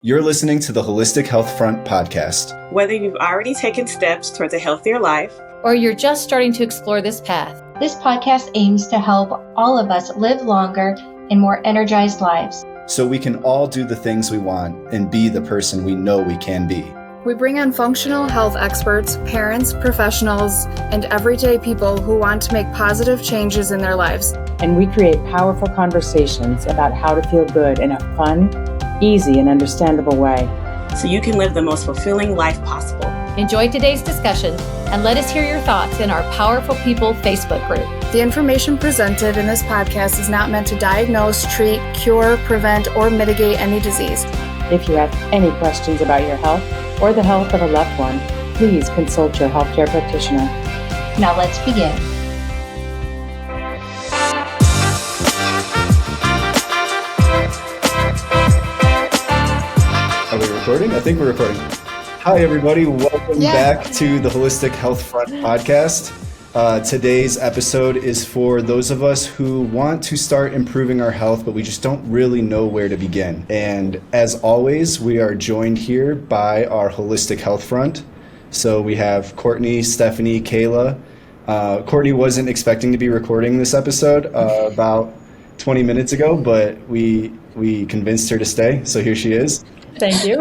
You're listening to the Holistic Health Front podcast. Whether you've already taken steps towards a healthier life, or you're just starting to explore this path, this podcast aims to help all of us live longer and more energized lives, so we can all do the things we want and be the person we know we can be. We bring on functional health experts, parents, professionals, and everyday people who want to make positive changes in their lives. And we create powerful conversations about how to feel good in a fun, easy, and understandable way, so you can live the most fulfilling life possible. Enjoy today's discussion and let us hear your thoughts in our Powerful People Facebook group. The information presented in this podcast is not meant to diagnose, treat, cure, prevent, or mitigate any disease. If you have any questions about your health or the health of a loved one, please consult your healthcare practitioner. Now let's begin. Are we recording? I think we're recording. Hi, everybody. Welcome back to the Holistic Health Front podcast. Today's episode is for those of us who want to start improving our health, but we just don't really know where to begin. And as always, we are joined here by our Holistic Health Front. So we have Courtney, Stephanie, Kayla. Courtney wasn't expecting to be recording this episode about 20 minutes ago, but we convinced her to stay. So here she is. Thank you.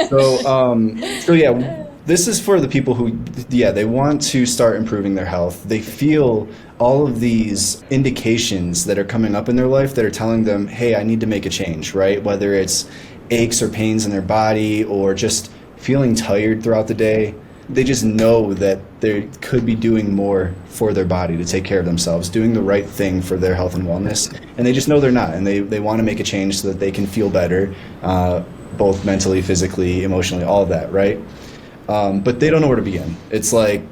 So yeah, this is for the people who, they want to start improving their health. They feel all of these indications that are coming up in their life that are telling them, hey, I need to make a change, right? Whether it's aches or pains in their body or just feeling tired throughout the day. They just know that they could be doing more for their body to take care of themselves, doing the right thing for their health and wellness. And they just know they're not. And they want to make a change so that they can feel better, both mentally, physically, emotionally, all of that, right? But they don't know where to begin. It's like,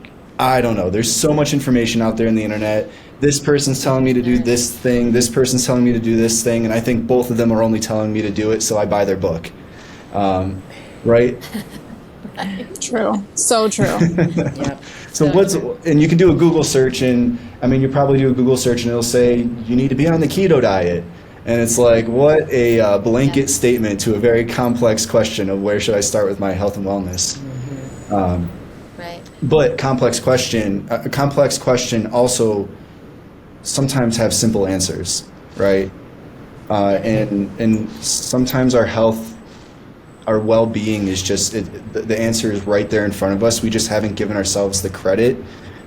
I don't know. There's so much information out there in the internet. This person's telling me to do this thing. This person's telling me to do this thing. And I think both of them are only telling me to do it, so I buy their book. Right? True. So true. Yep. So and you can do a Google search, and I mean, you probably do a Google search and it'll say, you need to be on the keto diet. And it's like, what a blanket statement to a very complex question of where should I start with my health and wellness. Right. But a complex question also sometimes have simple answers, right? And sometimes our health, our well-being is just, the answer is right there in front of us. We just haven't given ourselves the credit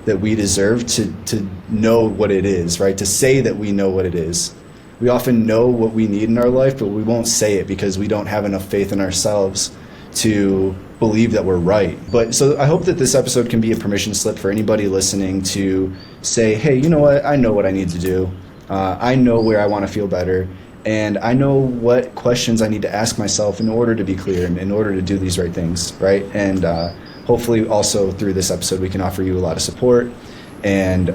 that we deserve to know what it is, right? To say that we know what it is. We often know what we need in our life, but we won't say it because we don't have enough faith in ourselves to believe that we're right. But so I hope that this episode can be a permission slip for anybody listening to say, hey, you know what? I know what I need to do. I know where I want to feel better. And I know what questions I need to ask myself in order to be clear and in order to do these right things, right? And hopefully also through this episode, we can offer you a lot of support and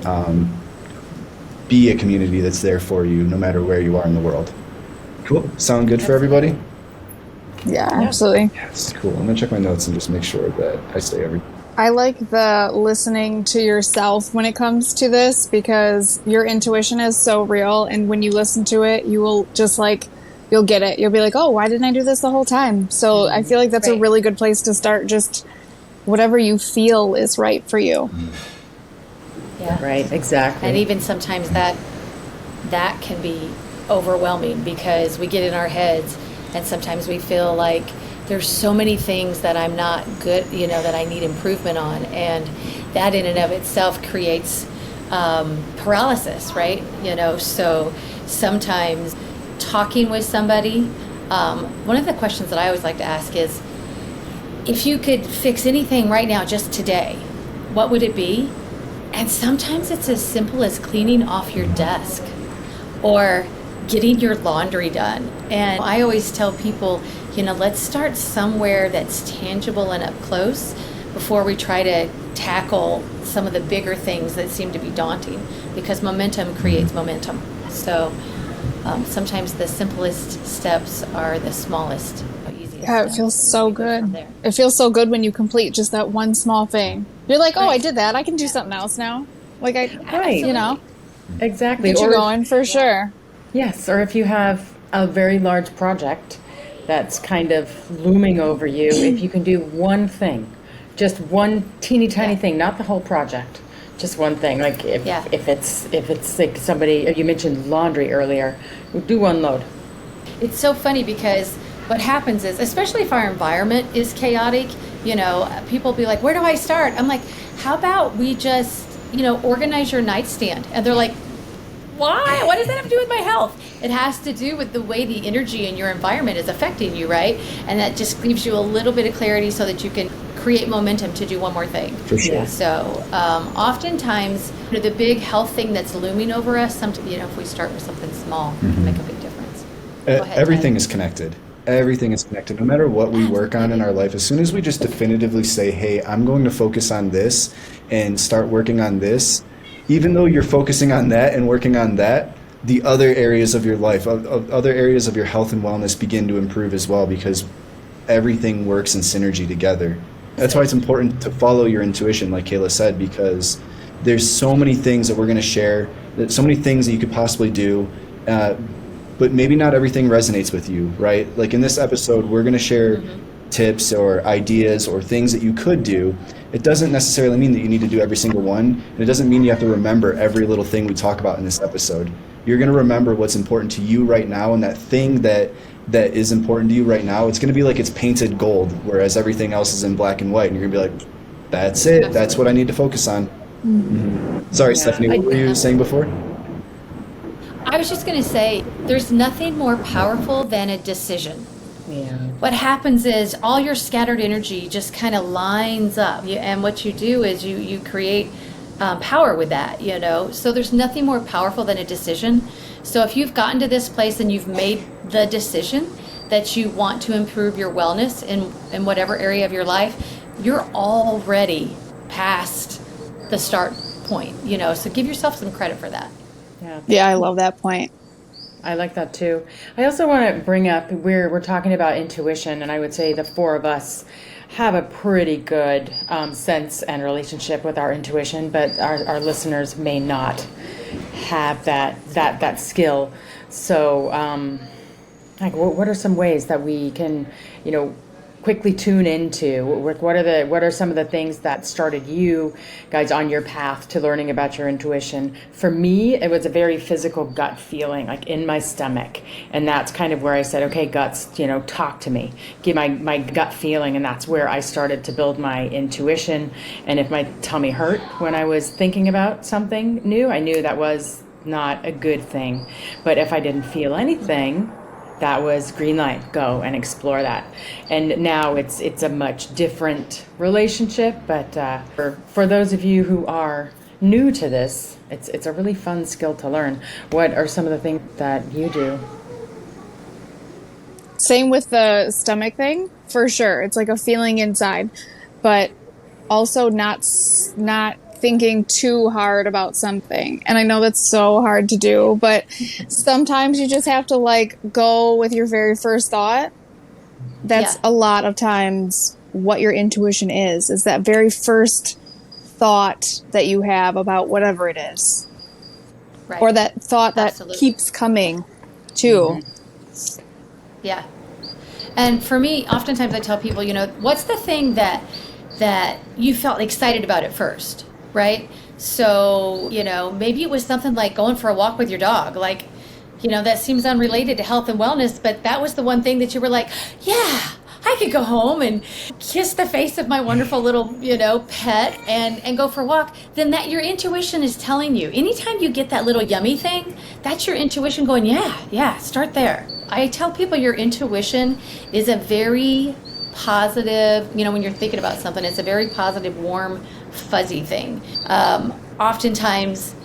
be a community that's there for you no matter where you are in the world. Cool. Sound good for everybody? Yeah, absolutely. Yes, cool. I'm going to check my notes and just make sure that I say everything. I like the listening to yourself when it comes to this because your intuition is so real. And when you listen to it, you will just you'll get it. You'll be like, oh, why didn't I do this the whole time? So I feel like that's a really good place to start. Just whatever you feel is right for you. Yeah. Right, exactly. And even sometimes that can be overwhelming because we get in our heads and sometimes we feel like there's so many things that I'm not good, that I need improvement on. And that in and of itself creates paralysis, right? So sometimes talking with somebody, one of the questions that I always like to ask is, if you could fix anything right now, just today, what would it be? And sometimes it's as simple as cleaning off your desk or getting your laundry done. And I always tell people, let's start somewhere that's tangible and up close before we try to tackle some of the bigger things that seem to be daunting, because momentum creates momentum. So sometimes the simplest steps are the smallest, easiest. Yeah, it feels so good. It feels so good when you complete just that one small thing. You're like, oh, I did that. I can do something else now. Exactly. Get you going for sure. Yes, or if you have a very large project that's kind of looming over you, if you can do one thing, just one teeny tiny thing, not the whole project, just one thing. Like if it's like somebody, you mentioned laundry earlier, do one load. It's so funny because what happens is, especially if our environment is chaotic, people be like, where do I start? I'm like, how about we just, organize your nightstand? And they're like, why? What does that have to do with my health? It has to do with the way the energy in your environment is affecting you, right? And that just gives you a little bit of clarity so that you can create momentum to do one more thing. For sure. So oftentimes, the big health thing that's looming over us, if we start with something small, it can make a big difference. Go ahead, Everything Ted. is connected. Everything is connected. No matter what we work on in our life, as soon as we just definitively say, hey, I'm going to focus on this and start working on this, even though you're focusing on that and working on that, the other areas of your life, other areas of your health and wellness begin to improve as well, because everything works in synergy together. That's why it's important to follow your intuition, like Kayla said, because there's so many things that we're going to share, so many things that you could possibly do, but maybe not everything resonates with you, right? Like in this episode, we're going to share tips or ideas or things that you could do. It doesn't necessarily mean that you need to do every single one, and it doesn't mean you have to remember every little thing we talk about in this episode. You're going to remember what's important to you right now, and that thing that is important to you right now, it's going to be like it's painted gold, whereas everything else is in black and white, and you're going to be like, that's it. That's what I need to focus on. Sorry, Stephanie, what were you saying before? I was just going to say, there's nothing more powerful than a decision. Yeah. What happens is all your scattered energy just kind of lines up. And what you do is you create power with that, So there's nothing more powerful than a decision. So if you've gotten to this place and you've made the decision that you want to improve your wellness in whatever area of your life, you're already past the start point, So give yourself some credit for that. Yeah, I love that point. I like that too. I also want to bring up, we're talking about intuition, and I would say the four of us have a pretty good sense and relationship with our intuition, but our listeners may not have that skill. So, what are some ways that we can, quickly tune into? What are some of the things that started you guys on your path to learning about your intuition? For me, it was a very physical gut feeling, like in my stomach, and that's kind of where I said, okay, guts, talk to me, give my gut feeling, and that's where I started to build my intuition. And if my tummy hurt when I was thinking about something new, I knew that was not a good thing. But if I didn't feel anything, that was green light, go and explore that. And now it's a much different relationship, but for those of you who are new to this, it's a really fun skill to learn. What are some of the things that you do? Same with the stomach thing, for sure. It's like a feeling inside, but also not thinking too hard about something. And I know that's so hard to do, but sometimes you just have to go with your very first thought. That's a lot of times what your intuition is that very first thought that you have about whatever it is. Right. Or that thought that Absolutely. keeps coming too. Yeah. And for me, oftentimes I tell people, what's the thing that you felt excited about at first, right? So, maybe it was something like going for a walk with your dog. That seems unrelated to health and wellness, but that was the one thing that you were like, yeah, I could go home and kiss the face of my wonderful little, pet and go for a walk. Then that your intuition is telling you. Anytime you get that little yummy thing, that's your intuition going, yeah, start there. I tell people your intuition is a very positive, when you're thinking about something, it's a very positive, warm, fuzzy thing. Oftentimes,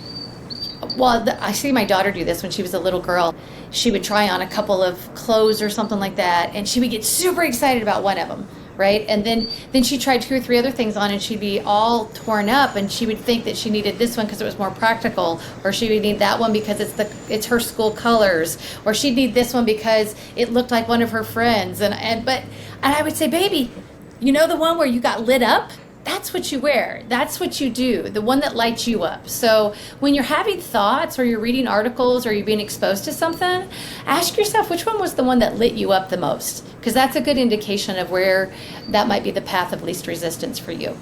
I see my daughter do this when she was a little girl. She would try on a couple of clothes or something like that, and she would get super excited about one of them, right? And then she tried 2 or 3 other things on, and she'd be all torn up, and she would think that she needed this one because it was more practical, or she would need that one because it's her school colors, or she'd need this one because it looked like one of her friends. And I would say, baby, the one where you got lit up? that's what you wear. That's what you do, the one that lights you up. So when you're having thoughts or you're reading articles or you're being exposed to something, ask yourself which one was the one that lit you up the most, because that's a good indication of where that might be the path of least resistance for you.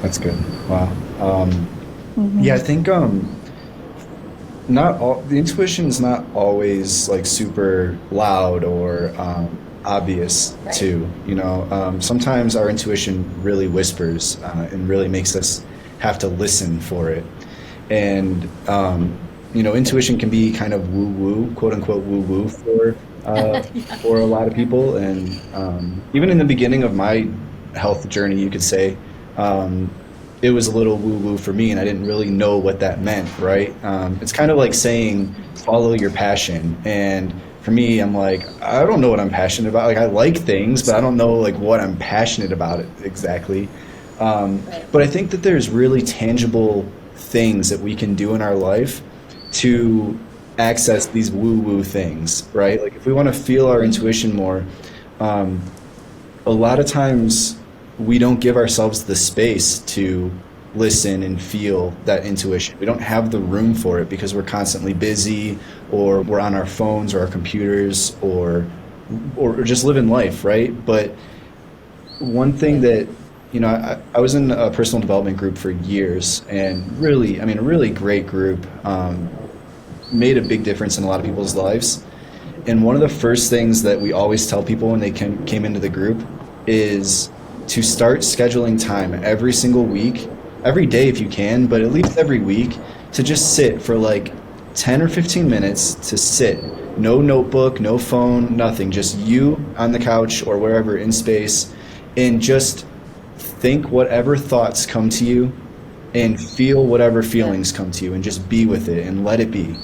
That's good. Wow. Yeah, I think not all the intuition is not always like super loud or obvious Right. too. Sometimes our intuition really whispers and really makes us have to listen for it. And intuition can be kind of woo woo, quote unquote woo woo for a lot of people. And even in the beginning of my health journey, you could say. It was a little woo-woo for me, and I didn't really know what that meant, right? It's kind of like saying, follow your passion. And for me, I'm like, I don't know what I'm passionate about. Like, I like things, but I don't know like what I'm passionate about it exactly. But I think that there's really tangible things that we can do in our life to access these woo-woo things, right? Like, if we want to feel our intuition more, a lot of times we don't give ourselves the space to listen and feel that intuition. We don't have the room for it because we're constantly busy, or we're on our phones or our computers, or just living life, right? But one thing that, I was in a personal development group for years, and really, a really great group, made a big difference in a lot of people's lives. And one of the first things that we always tell people when they came into the group is to start scheduling time every single week, every day if you can, but at least every week, to just sit for like 10 or 15 minutes to sit. No notebook, no phone, nothing. Just you on the couch or wherever in space, and just think whatever thoughts come to you and feel whatever feelings come to you, and just be with it and let it be.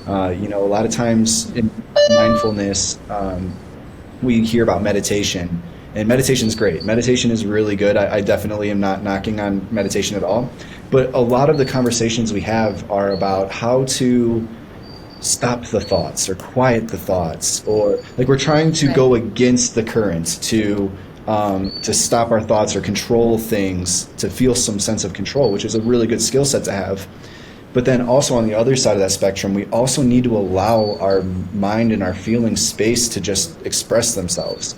A lot of times in mindfulness, we hear about meditation. And meditation is great. Meditation is really good. I definitely am not knocking on meditation at all. But a lot of the conversations we have are about how to stop the thoughts or quiet the thoughts, or like we're trying to go against the current to stop our thoughts or control things, to feel some sense of control, which is a really good skill set to have. But then also on the other side of that spectrum, we also need to allow our mind and our feelings space to just express themselves.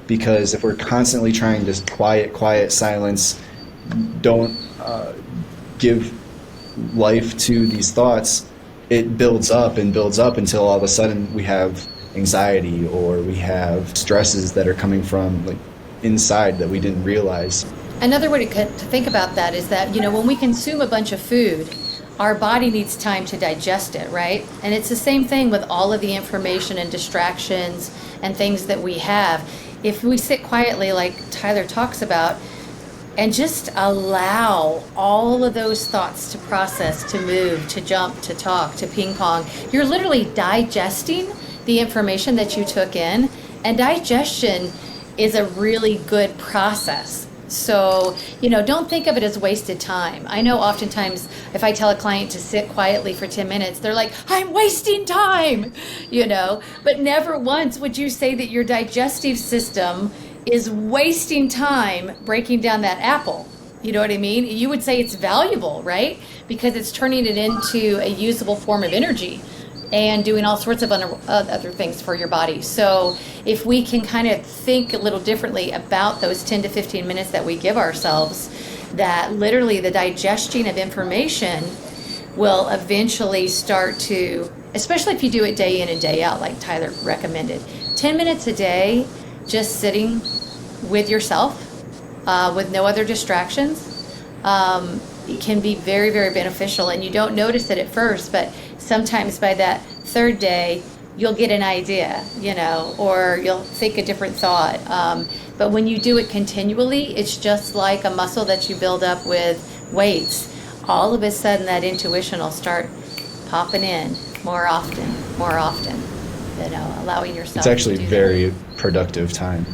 Because if we're constantly trying to quiet, silence, don't give life to these thoughts, it builds up and builds up until all of a sudden we have anxiety, or we have stresses that are coming from like inside that we didn't realize. Another way to think about that is that, when we consume a bunch of food, our body needs time to digest it, right? And it's the same thing with all of the information and distractions and things that we have. If we sit quietly, like Tyler talks about, and just allow all of those thoughts to process, to move, to jump, to talk, to ping pong, you're literally digesting the information that you took in. And digestion is a really good process. So, don't think of it as wasted time. I know oftentimes if I tell a client to sit quietly for 10 minutes, they're like, I'm wasting time, but never once would you say that your digestive system is wasting time breaking down that apple. You know what I mean? You would say it's valuable, right? Because it's turning it into a usable form of energy and doing all sorts of other things for your body. So if we can kind of think a little differently about those 10 to 15 minutes that we give ourselves, that literally the digestion of information will eventually start to, especially if you do it day in and day out, like Tyler recommended, 10 minutes a day, just sitting with yourself, with no other distractions, it can be very, very beneficial. And you don't notice it at first, but sometimes by that third day, you'll get an idea, or you'll think a different thought. But when you do it continually, it's just like a muscle that you build up with weights. All of a sudden, that intuition will start popping in more often, allowing yourself It's actually to do very productive time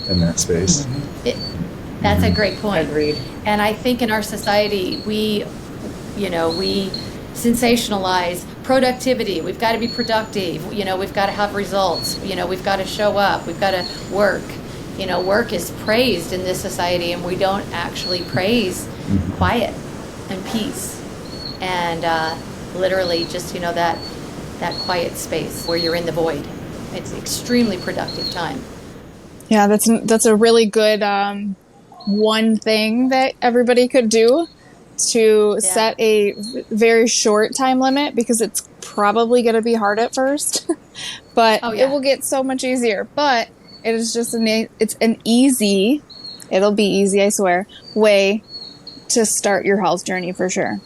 in that space. That's a great point. Agreed. And I think in our society, we sensationalize productivity. We've got to be productive. We've got to have results. We've got to show up. We've got to work. work is praised in this society, and we don't actually praise quiet and peace, and literally just that quiet space where you're in the void. It's extremely productive time. Yeah, that's a really good one thing that everybody could do to set a very short time limit, because it's probably going to be hard at first, but it will get so much easier. But it is just it'll be easy, I swear, way to start your health journey for sure.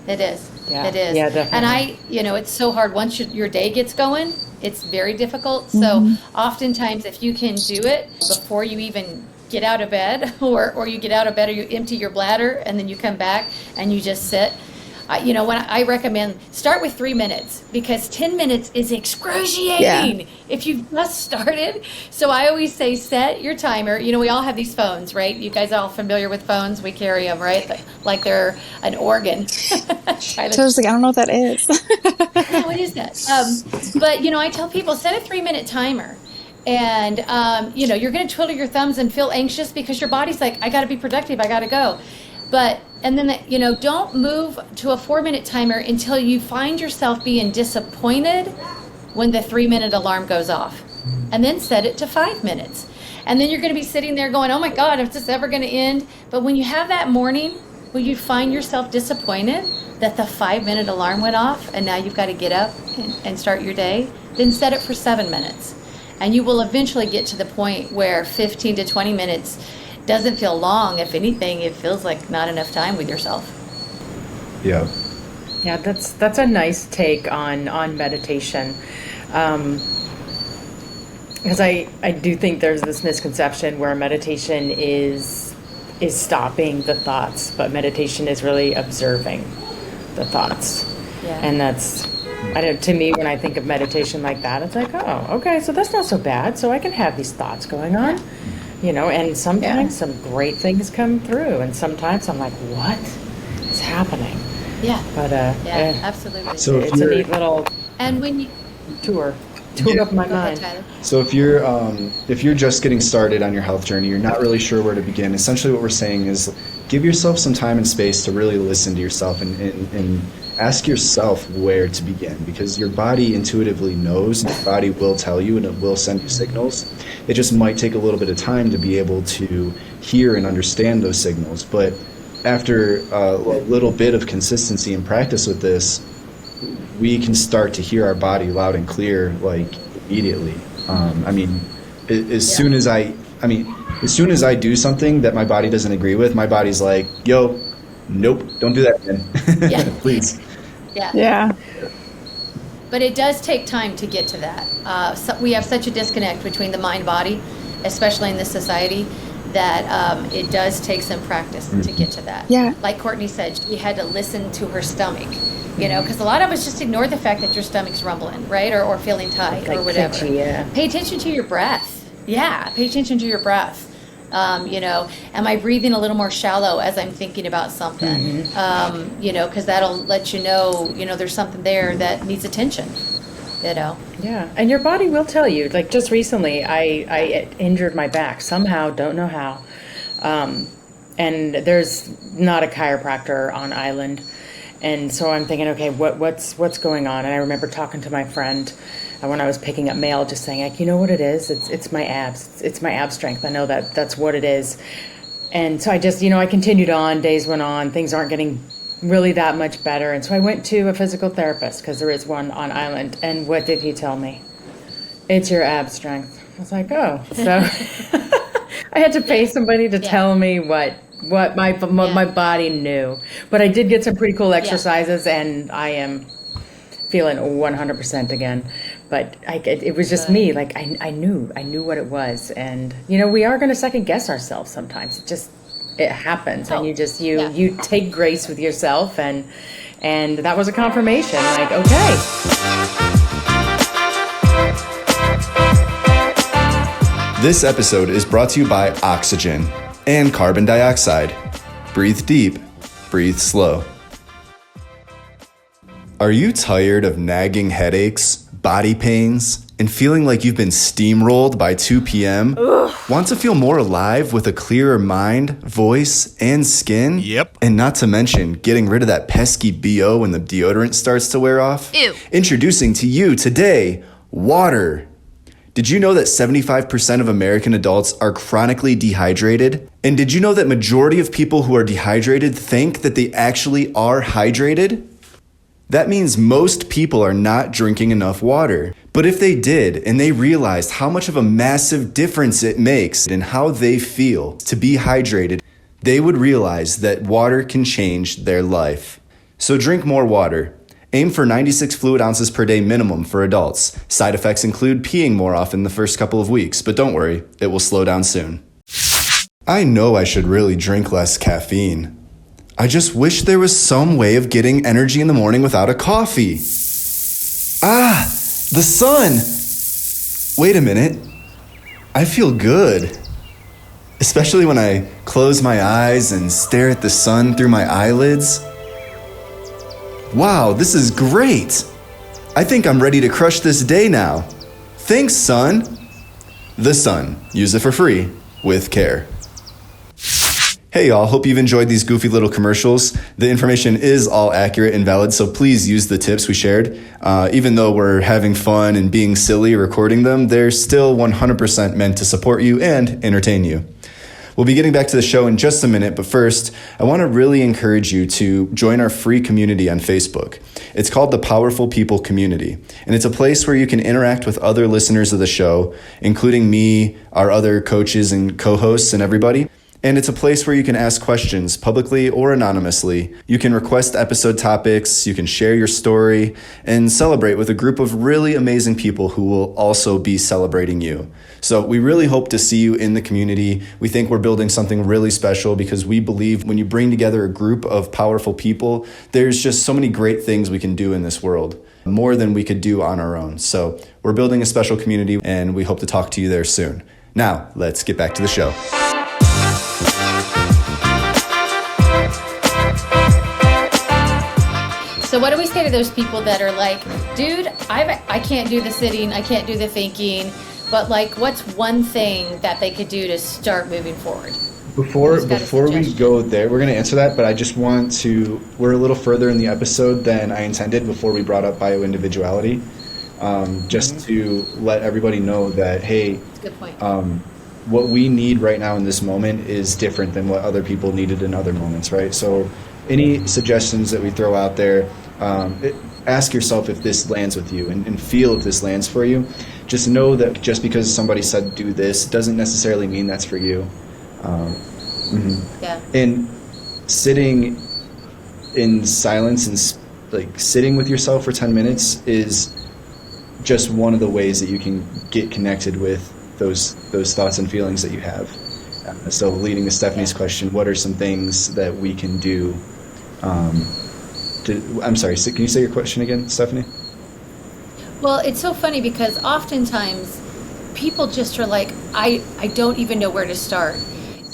It is. Yeah. It is. Yeah, definitely. And it's so hard once your day gets going. It's very difficult. So oftentimes, if you can do it before you even get out of bed, or you get out of bed, or you empty your bladder, and then you come back and you just sit. When I recommend, start with 3 minutes, because 10 minutes is excruciating if you've just started. So I always say, set your timer. We all have these phones, right? You guys are all familiar with phones. We carry them, right? Like they're an organ. So I was like, I don't know what that is. What is that? But I tell people, set a 3-minute timer. And, you're going to twiddle your thumbs and feel anxious because your body's like, I got to be productive. I got to go. And then, don't move to a 4-minute timer until you find yourself being disappointed when the 3-minute alarm goes off. And then set it to 5 minutes. And then you're going to be sitting there going, oh my God, is this ever going to end? But when you have that morning where you find yourself disappointed that the 5-minute alarm went off and now you've got to get up and start your day, then set it for 7 minutes. And you will eventually get to the point where 15 to 20 minutes doesn't feel long. If anything, it feels like not enough time with yourself. Yeah. Yeah, that's a nice take on meditation. Because I do think there's this misconception where meditation is stopping the thoughts, but meditation is really observing the thoughts. Yeah. And to me, when I think of meditation like that, it's like, oh, okay, so that's not so bad. So I can have these thoughts going on. And sometimes some great things come through, and sometimes I'm like, what is happening? Yeah. But absolutely. So it's a neat little and when you tour of my go ahead, mind. Tyler. So if you're just getting started on your health journey, you're not really sure where to begin. Essentially, what we're saying is, give yourself some time and space to really listen to yourself and ask yourself where to begin, because your body intuitively knows, and your body will tell you, and it will send you signals. It just might take a little bit of time to be able to hear and understand those signals. But after a little bit of consistency and practice with this, we can start to hear our body loud and clear, like immediately. As soon as I do something that my body doesn't agree with, my body's like, yo, nope, don't do that again. Please. Yeah. But it does take time to get to that. So we have such a disconnect between the mind-body, especially in this society, that it does take some practice to get to that. Yeah. Like Courtney said, she had to listen to her stomach, because a lot of us just ignore the fact that your stomach's rumbling, right? Or feeling tight, or whatever. Kitschy, yeah. Pay attention to your breath. Yeah, pay attention to your breath. Am I breathing a little more shallow as I'm thinking about something? Because that'll let you know, there's something there that needs attention, Yeah, and your body will tell you. Like just recently, I injured my back somehow, don't know how. And there's not a chiropractor on island. And so I'm thinking, okay, what's going on? And I remember talking to my friend when I was picking up mail, just saying, like, you know what it is? It's my abs. It's my ab strength. I know that's what it is. And so I just, I continued on. Days went on. Things aren't getting really that much better. And so I went to a physical therapist, because there is one on island. And what did he tell me? It's your ab strength. I was like, oh. So I had to pay somebody to tell me what my body knew. But I did get some pretty cool exercises, and I am feeling 100% again. But it was just me. Like I knew what it was. And we are going to second guess ourselves sometimes. It happens, and you take grace with yourself, and that was a confirmation. Like, okay. This episode is brought to you by oxygen and carbon dioxide. Breathe deep, breathe slow. Are you tired of nagging headaches, body pains, and feeling like you've been steamrolled by 2 p.m.? Want to feel more alive with a clearer mind, voice, and skin? Yep. And not to mention getting rid of that pesky BO when the deodorant starts to wear off? Ew. Introducing to you today, water. Did you know that 75% of American adults are chronically dehydrated? And did you know that majority of people who are dehydrated think that they actually are hydrated? That means most people are not drinking enough water. But if they did, and they realized how much of a massive difference it makes in how they feel to be hydrated, they would realize that water can change their life. So drink more water. Aim for 96 fluid ounces per day minimum for adults. Side effects include peeing more often the first couple of weeks, but don't worry, it will slow down soon. I know I should really drink less caffeine. I just wish there was some way of getting energy in the morning without a coffee. Ah, the sun! Wait a minute. I feel good. Especially when I close my eyes and stare at the sun through my eyelids. Wow, this is great. I think I'm ready to crush this day now. Thanks, sun. The Sun. Use it for free with care. Hey y'all, hope you've enjoyed these goofy little commercials. The information is all accurate and valid, so please use the tips we shared. Even though we're having fun and being silly recording them, they're still 100% meant to support you and entertain you. We'll be getting back to the show in just a minute, but first, I want to really encourage you to join our free community on Facebook. It's called the Powerful People Community, and it's a place where you can interact with other listeners of the show, including me, our other coaches and co-hosts and everybody. And it's a place where you can ask questions publicly or anonymously. You can request episode topics, you can share your story, and celebrate with a group of really amazing people who will also be celebrating you. So we really hope to see you in the community. We think we're building something really special because we believe when you bring together a group of powerful people, there's just so many great things we can do in this world, more than we could do on our own. So we're building a special community, and we hope to talk to you there soon. Now, let's get back to the show. So what do we say to those people that are like, dude, I can't do the sitting, I can't do the thinking, but like, what's one thing that they could do to start moving forward? Before we go there, we're going to answer that, but I just want to, we're a little further in the episode than I intended before we brought up bioindividuality, just to let everybody know that, hey, That's a good point. What we need right now in this moment is different than what other people needed in other moments, right? So any suggestions that we throw out there, ask yourself if this lands with you and feel if this lands for you. Just know that just because somebody said do this doesn't necessarily mean that's for you. Yeah. And sitting in silence and like sitting with yourself for 10 minutes is just one of the ways that you can get connected with those thoughts and feelings that you have. So leading to Stephanie's question, what are some things that we can do? I'm sorry, can you say your question again, Stephanie? Well, it's so funny because oftentimes people just are like, I don't even know where to start.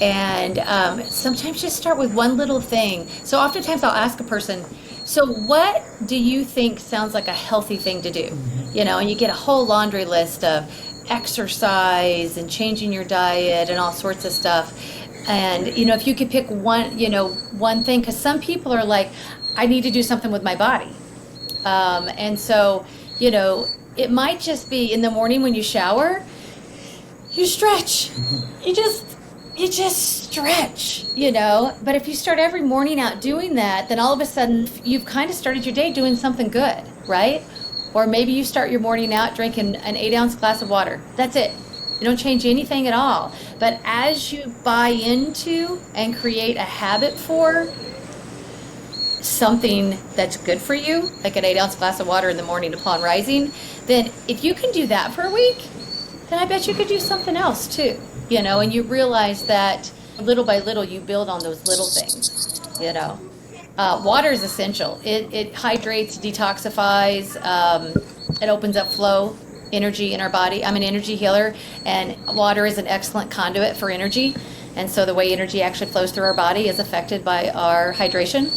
And sometimes just start with one little thing. So oftentimes I'll ask a person, so what do you think sounds like a healthy thing to do? You know, and you get a whole laundry list of exercise and changing your diet and all sorts of stuff. And, you know, if you could pick one thing, because some people are like, I need to do something with my body. And so, you know, it might just be in the morning when you shower, you stretch. You just stretch, you know. But if you start every morning out doing that, then all of a sudden you've kind of started your day doing something good, right? Or maybe you start your morning out drinking an 8-ounce glass of water. That's it. You don't change anything at all. But as you buy into and create a habit for something that's good for you, like an 8-ounce glass of water in the morning upon rising, then if you can do that for a week, then I bet you could do something else too, you know, and you realize that little by little you build on those little things, you know. Water is essential. It hydrates, detoxifies, it opens up flow, energy in our body. I'm an energy healer, and water is an excellent conduit for energy. And so the way energy actually flows through our body is affected by our hydration.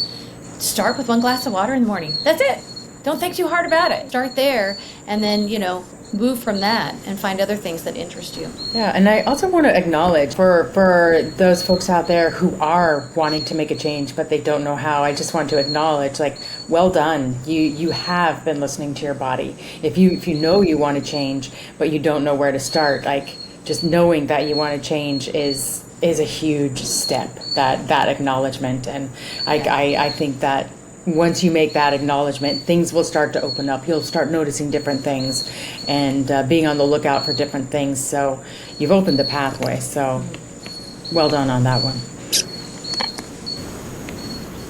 Start with one glass of water in the morning. That's it. Don't think too hard about it. Start there, and then, you know, move from that and find other things that interest you. Yeah, and I also want to acknowledge for those folks out there who are wanting to make a change but they don't know how. I just want to acknowledge, like, well done. You have been listening to your body. If you know you want to change but you don't know where to start, like, just knowing that you want to change is a huge step. That acknowledgement, and I think that once you make that acknowledgement, things will start to open up. You'll start noticing different things and being on the lookout for different things. So you've opened the pathway. So well done on that one.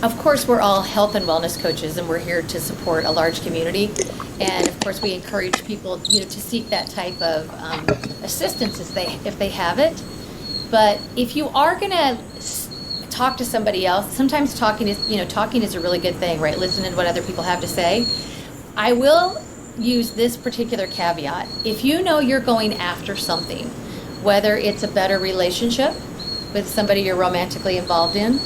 Of course, we're all health and wellness coaches, and we're here to support a large community. And of course, we encourage people, to seek that type of assistance if they have it. But if you are going to talk to somebody else, sometimes talking is a really good thing, right? Listening to what other people have to say. I will use this particular caveat. If you know you're going after something, whether it's a better relationship with somebody you're romantically involved in,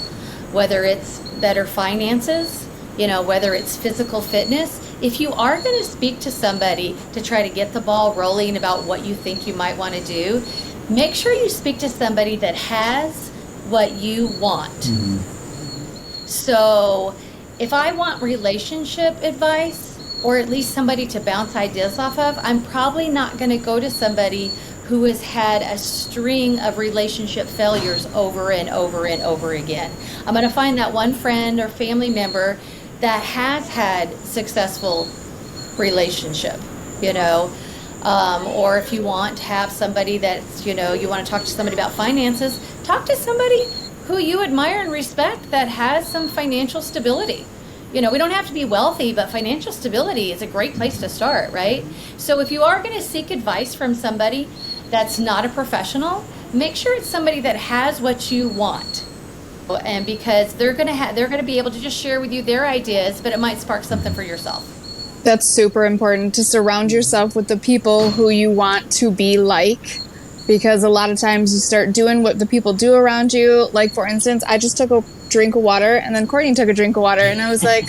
whether it's better finances, whether it's physical fitness, if you are going to speak to somebody to try to get the ball rolling about what you think you might want to do, make sure you speak to somebody that has what you want. Mm-hmm. So if I want relationship advice, or at least somebody to bounce ideas off of, I'm probably not going to go to somebody who has had a string of relationship failures over and over and over again. I'm going to find that one friend or family member that has had successful relationship, or if you want to have somebody that's, you want to talk to somebody about finances, talk to somebody who you admire and respect that has some financial stability. We don't have to be wealthy, but financial stability is a great place to start, right? So if you are going to seek advice from somebody that's not a professional, make sure it's somebody that has what you want. And because they're going to be able to just share with you their ideas, but it might spark something for yourself. That's super important, to surround yourself with the people who you want to be like, because a lot of times you start doing what the people do around you. Like, for instance, I just took a drink of water, and then Courtney took a drink of water, and I was like,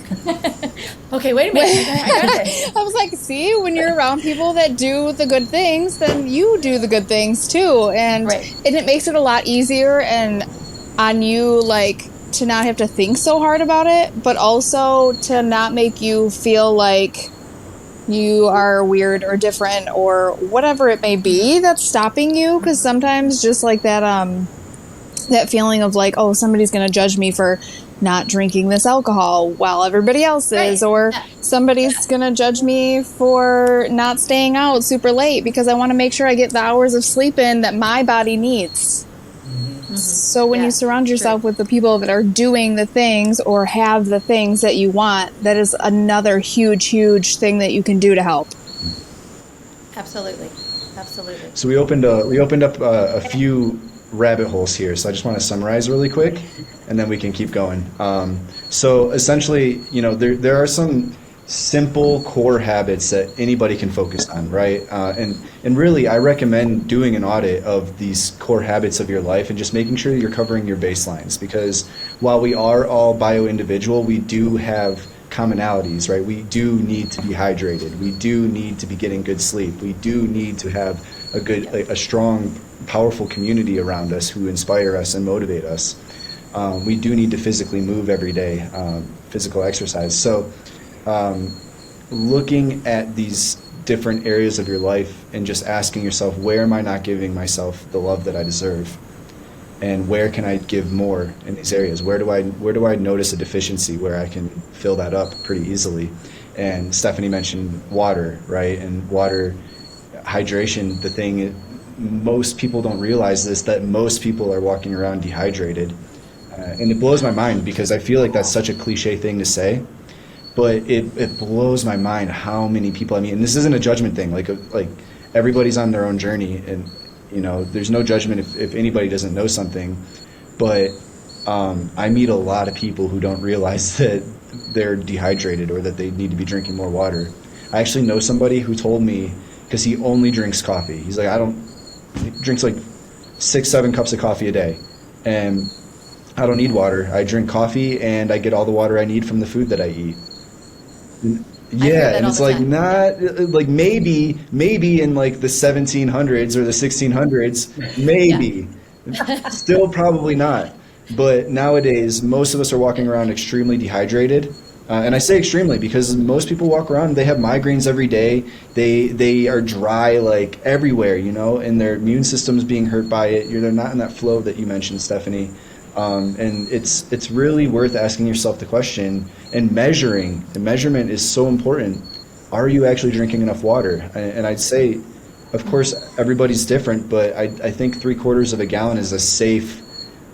okay, wait a minute. I got this. I was like, see, when you're around people that do the good things, then you do the good things too. And, right. And it makes it a lot easier and on you, like, to not have to think so hard about it, but also to not make you feel like you are weird or different or whatever it may be that's stopping you. Because sometimes just like that that feeling of like, oh, somebody's going to judge me for not drinking this alcohol while everybody else is, right. Or somebody's going to judge me for not staying out super late because I want to make sure I get the hours of sleep in that my body needs. Mm-hmm. So when you surround yourself with the people that are doing the things or have the things that you want, that is another huge, huge thing that you can do to help. Absolutely. So we opened up a few rabbit holes here. So I just want to summarize really quick, and then we can keep going. So essentially, there are some simple core habits that anybody can focus on, right? And really, I recommend doing an audit of these core habits of your life and just making sure that you're covering your baselines, because while we are all bio-individual, we do have commonalities, right? We do need to be hydrated. We do need to be getting good sleep. We do need to have a strong, powerful community around us who inspire us and motivate us. We do need to physically move every day, physical exercise. So looking at these different areas of your life and just asking yourself, where am I not giving myself the love that I deserve? And where can I give more in these areas? Where do I notice a deficiency where I can fill that up pretty easily? And Stephanie mentioned water, right? And water hydration, the thing, most people don't realize this, that most people are walking around dehydrated. And it blows my mind because I feel like that's such a cliche thing to say, but it blows my mind how many people, and this isn't a judgment thing, like everybody's on their own journey, and there's no judgment if anybody doesn't know something, but I meet a lot of people who don't realize that they're dehydrated or that they need to be drinking more water. I actually know somebody who told me, because he only drinks coffee, he's like, he drinks like 6-7 cups of coffee a day, and I don't need water. I drink coffee and I get all the water I need from the food that I eat. Yeah, that and all it's the like time. not like maybe in like the 1700s or the 1600s, Yeah. maybe. Still probably not. But nowadays, most of us are walking around extremely dehydrated. And I say extremely because most people walk around, they have migraines every day. They are dry like everywhere, and their immune system's being hurt by it. They're not in that flow that you mentioned, Stephanie. And it's really worth asking yourself the question and measuring. And measurement is so important. Are you actually drinking enough water? And I'd say, of course, everybody's different, but I think 3/4 of a gallon is a safe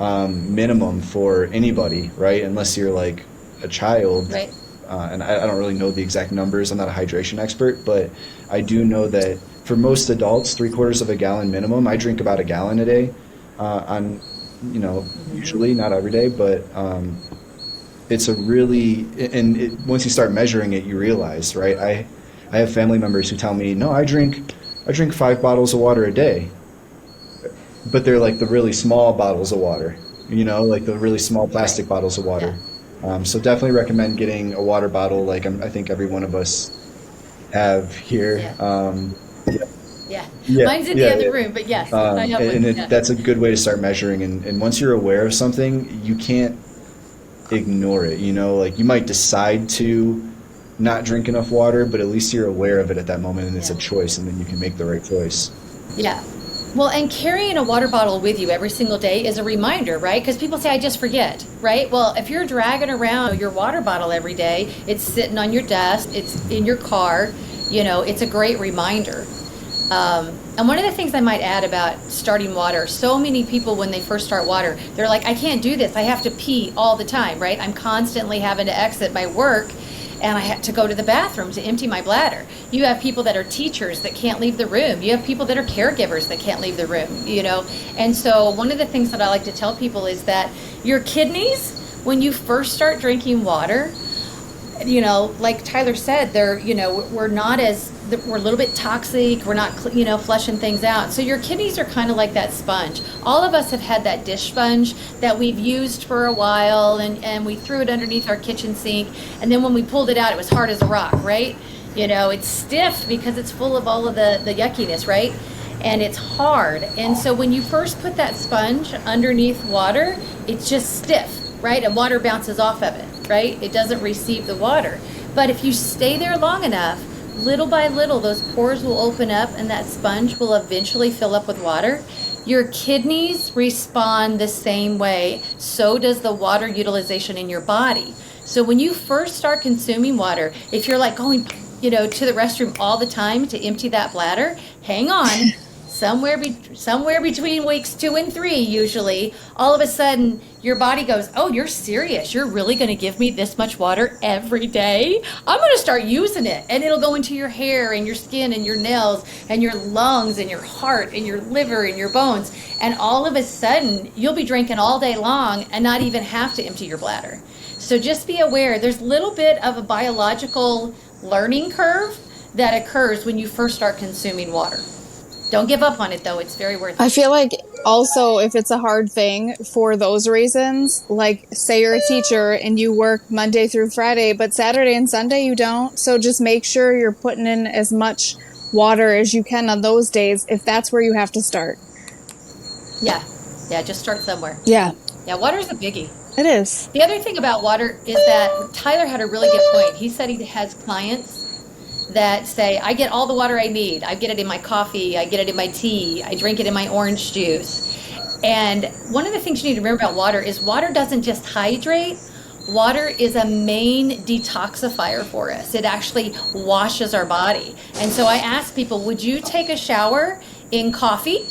minimum for anybody, right? Unless you're like a child. Right. And I don't really know the exact numbers. I'm not a hydration expert, but I do know that for most adults, 3/4 of a gallon minimum. I drink about a gallon a day. On usually not every day, but it's a really once you start measuring it, you realize, right? I have family members who tell me, no, I drink 5 bottles of water a day, but they're like the really small bottles of water, like the really small Right. plastic bottles of Yeah. water. So definitely recommend getting a water bottle, like I think every one of us have here. Yeah. Yeah. Yeah, Mine's in the yeah, other yeah. room, but yes, I have And one. Yeah. that's a good way to start measuring. And once you're aware of something, you can't ignore it. Like you might decide to not drink enough water, but at least you're aware of it at that moment and it's a Yeah. choice, and then you can make the right choice. Yeah. Well, and carrying a water bottle with you every single day is a reminder, right? Because people say, I just forget, right? Well, if you're dragging around your water bottle every day, it's sitting on your desk, it's in your car, it's a great reminder. And one of the things I might add about starting water, so many people, when they first start water, they're like, I can't do this. I have to pee all the time, right? I'm constantly having to exit my work and I have to go to the bathroom to empty my bladder. You have people that are teachers that can't leave the room. You have people that are caregivers that can't leave the room. And so one of the things that I like to tell people is that your kidneys, when you first start drinking water, like Tyler said, we're not as, we're a little bit toxic. We're not, flushing things out. So your kidneys are kind of like that sponge. All of us have had that dish sponge that we've used for a while and we threw it underneath our kitchen sink. And then when we pulled it out, it was hard as a rock, right? It's stiff because it's full of all of the yuckiness, right? And it's hard. And so when you first put that sponge underneath water, it's just stiff, right? And water bounces off of it, right? It doesn't receive the water. But if you stay there long enough, little by little, those pores will open up and that sponge will eventually fill up with water. Your kidneys respond the same way. So does the water utilization in your body. So when you first start consuming water, if you're like going, to the restroom all the time to empty that bladder, hang on. Somewhere between weeks 2 and 3, usually, all of a sudden your body goes, oh, you're serious. You're really going to give me this much water every day? I'm going to start using it. And it'll go into your hair and your skin and your nails and your lungs and your heart and your liver and your bones. And all of a sudden you'll be drinking all day long and not even have to empty your bladder. So just be aware, there's a little bit of a biological learning curve that occurs when you first start consuming water. Don't give up on it, though. It's very worth it. I feel like also if it's a hard thing for those reasons, like say you're a teacher and you work Monday through Friday, but Saturday and Sunday you don't. So just make sure you're putting in as much water as you can on those days if that's where you have to start. Yeah. Yeah, just start somewhere. Yeah, Yeah, water's a biggie. it is. The other thing about water is that Tyler had a really good point. He said he has clients that say, I get all the water I need. I get it in my coffee. I get it in my tea. I drink it in my orange juice. And one of the things you need to remember about water is water doesn't just hydrate. Water is a main detoxifier for us. It actually washes our body. And so I ask people, would you take a shower in coffee?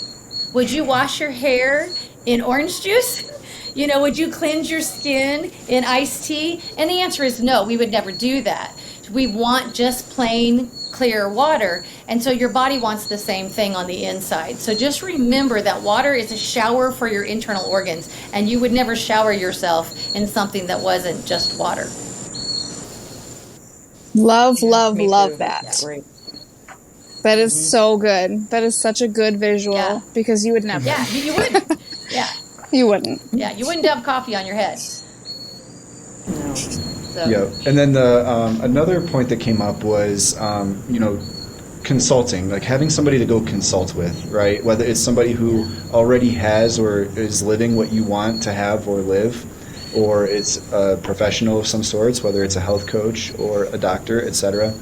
Would you wash your hair in orange juice? Would you cleanse your skin in iced tea? And the answer is no, we would never do that. We want just plain clear water. And so your body wants the same thing on the inside. So just remember that water is a shower for your internal organs, and you would never shower yourself in something that wasn't just water. Love, love, Me love too. that. Yeah, great. That is so good. That is such a good visual Yeah. because you would never. Yeah, you wouldn't. Yeah, You wouldn't. yeah, you wouldn't dump coffee on your head. No. So Yeah, and then the another point that came up was consulting, like having somebody to go consult with, right? Whether it's somebody who already has or is living what you want to have or live, or it's a professional of some sorts, whether it's a health coach or a doctor, etc.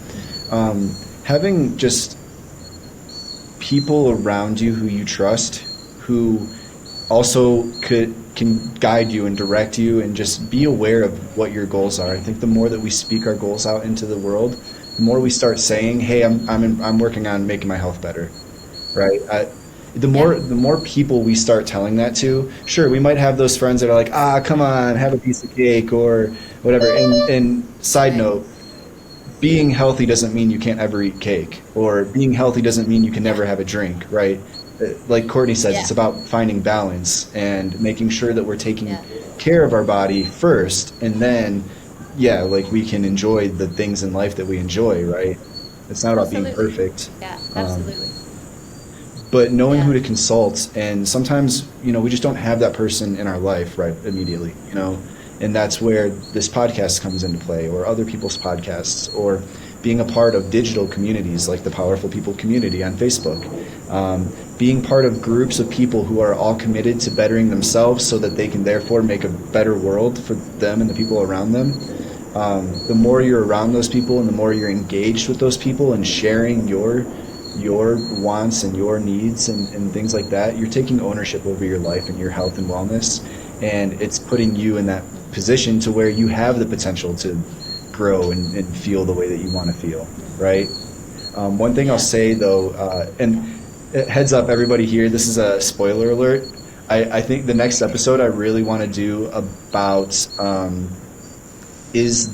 Having just people around you who you trust, who also can guide you and direct you and just be aware of what your goals are. I think the more that we speak our goals out into the world, the more we start saying, "Hey, I'm working on making my health better," right? The more people we start telling that to, sure, we might have those friends that are like, "Ah, come on, have a piece of cake," or whatever. And side note, being healthy doesn't mean you can't ever eat cake, or being healthy doesn't mean you can never have a drink, right? Like Courtney says, it's about finding balance and making sure that we're taking care of our body first, and then, like we can enjoy the things in life that we enjoy, right? It's not about being perfect. Yeah, absolutely. But knowing who to consult, and sometimes, we just don't have that person in our life right immediately, and that's where this podcast comes into play, or other people's podcasts, or being a part of digital communities like the Powerful People community on Facebook, being part of groups of people who are all committed to bettering themselves so that they can therefore make a better world for them and the people around them. The more you're around those people and the more you're engaged with those people and sharing your wants and your needs and things like that, you're taking ownership over your life and your health and wellness, and it's putting you in that position to where you have the potential to grow and feel the way that you want to feel, right? One thing I'll say though, and heads up everybody here, this is a spoiler alert. I think the next episode I really want to do about is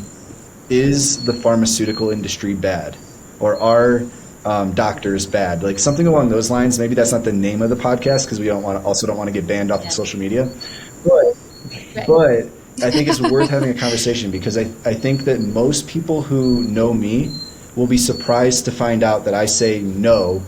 the pharmaceutical industry bad, or are doctors bad, like something along those lines. Maybe that's not the name of the podcast because we don't want to get banned off of social media, but I think it's worth having a conversation, because I think that most people who know me will be surprised to find out that I say no,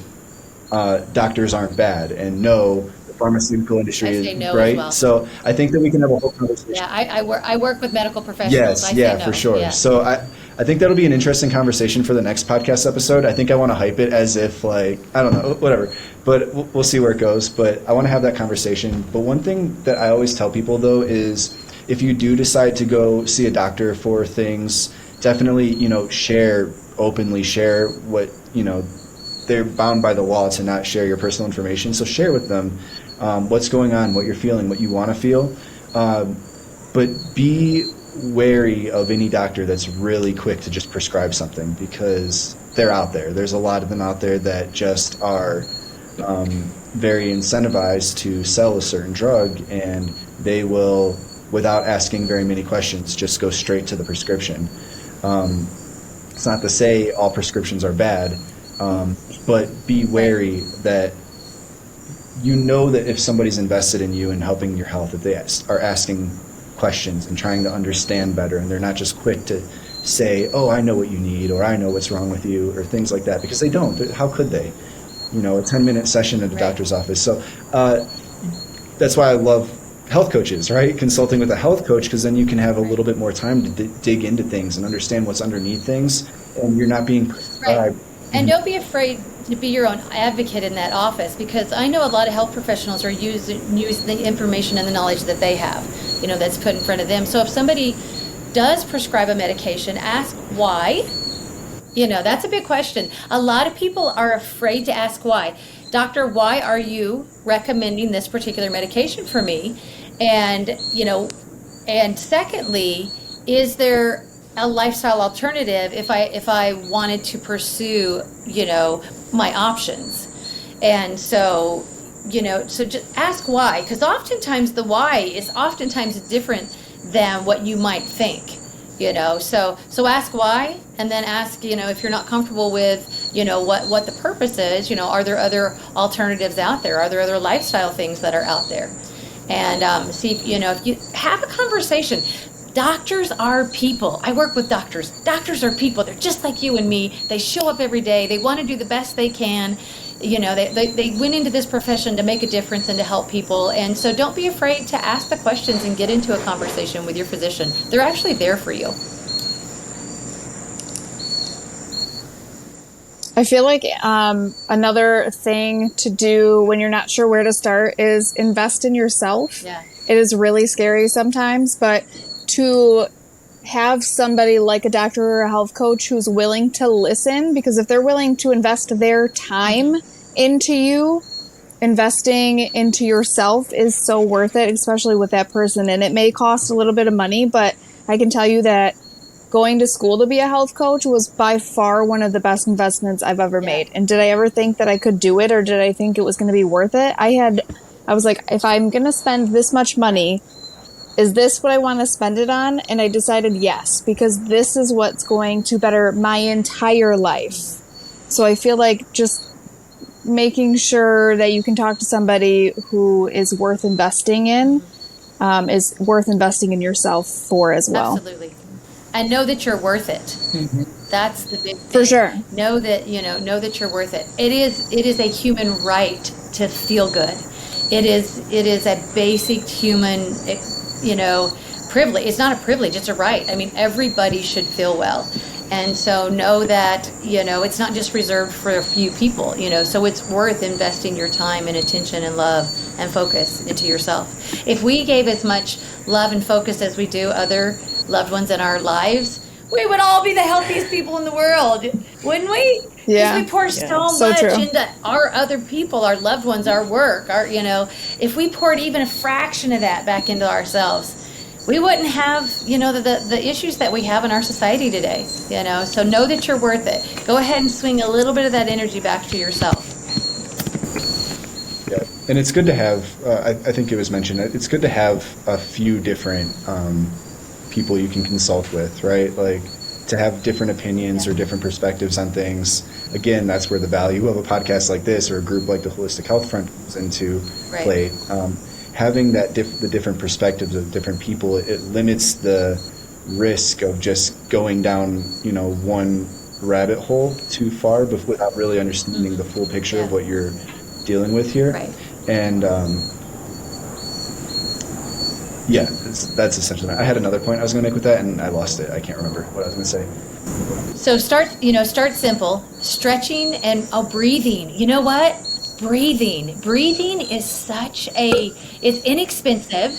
doctors aren't bad, and no, the pharmaceutical industry is no right. as well. So I think that we can have a whole conversation. Yeah, I work with medical professionals. Yes, I say no. for sure. Yeah. So I think that'll be an interesting conversation for the next podcast episode. I think I want to hype it as if, like, I don't know, whatever. But we'll see where it goes. But I want to have that conversation. But one thing that I always tell people, though, is if you do decide to go see a doctor for things, definitely, share what, they're bound by the law to not share your personal information. So share with them what's going on, what you're feeling, what you want to feel. But be wary of any doctor that's really quick to just prescribe something, because they're out there. There's a lot of them out there that just are very incentivized to sell a certain drug, and they will, without asking very many questions, just go straight to the prescription. It's not to say all prescriptions are bad, but be wary that that if somebody's invested in you and helping your health, if they are asking questions and trying to understand better, and they're not just quick to say, "Oh, I know what you need," or "I know what's wrong with you," or things like that, because they don't. How could they? A 10-minute session at the doctor's office. So that's why I love health coaches, right? Consulting with a health coach, because then you can have a little bit more time to dig into things and understand what's underneath things, and you're not being prescribed. And don't be afraid to be your own advocate in that office, because I know a lot of health professionals are use the information and the knowledge that they have, that's put in front of them. So if somebody does prescribe a medication, ask why. That's a big question. A lot of people are afraid to ask why. Doctor, why are you recommending this particular medication for me? And, and secondly, is there a lifestyle alternative if I wanted to pursue, my options? And so, so just ask why, because oftentimes the why is oftentimes different than what you might think, so ask why, and then ask, if you're not comfortable with, what the purpose is, are there other alternatives out there? Are there other lifestyle things that are out there? And see, if you have a conversation. Doctors are people. I work with doctors. Doctors are people. They're just like you and me. They show up every day. They want to do the best they can. They went into this profession to make a difference and to help people. And so don't be afraid to ask the questions and get into a conversation with your physician. They're actually there for you. I feel like another thing to do when you're not sure where to start is invest in yourself. Yeah. It is really scary sometimes, but to have somebody like a doctor or a health coach who's willing to listen, because if they're willing to invest their time into you, investing into yourself is so worth it, especially with that person. And it may cost a little bit of money, but I can tell you that going to school to be a health coach was by far one of the best investments I've ever made. And did I ever think that I could do it, or did I think it was going to be worth it? I was like, if I'm going to spend this much money, is this what I want to spend it on? And I decided yes, because this is what's going to better my entire life. So I feel like just making sure that you can talk to somebody who is worth investing in, is worth investing in yourself for as well. Absolutely. And know that you're worth it. That's the big thing. For sure. Know that you're worth it. It is a human right to feel good. It is a basic human, privilege. It's not a privilege, it's a right. I mean, everybody should feel well. And so know that, it's not just reserved for a few people, so it's worth investing your time and attention and love and focus into yourself. If we gave as much love and focus as we do other loved ones in our lives, we would all be the healthiest people in the world, wouldn't we? Yeah. Because we pour so much true. into our other people, our loved ones, our work, if we poured even a fraction of that back into ourselves, we wouldn't have, the issues that we have in our society today, So know that you're worth it. Go ahead and swing a little bit of that energy back to yourself. Yeah, and it's good to have, I think it was mentioned, it's good to have a few different people you can consult with, right? Like to have different opinions or different perspectives on things. Again, that's where the value of a podcast like this or a group like the Holistic Health Front comes into play. Having the different perspectives of different people, it limits the risk of just going down, one rabbit hole too far without really understanding the full picture of what you're dealing with here. Right. And that's essentially it. I had another point I was going to make with that, and I lost it. I can't remember what I was going to say. So start simple, stretching and breathing. You know what? Breathing is it's inexpensive.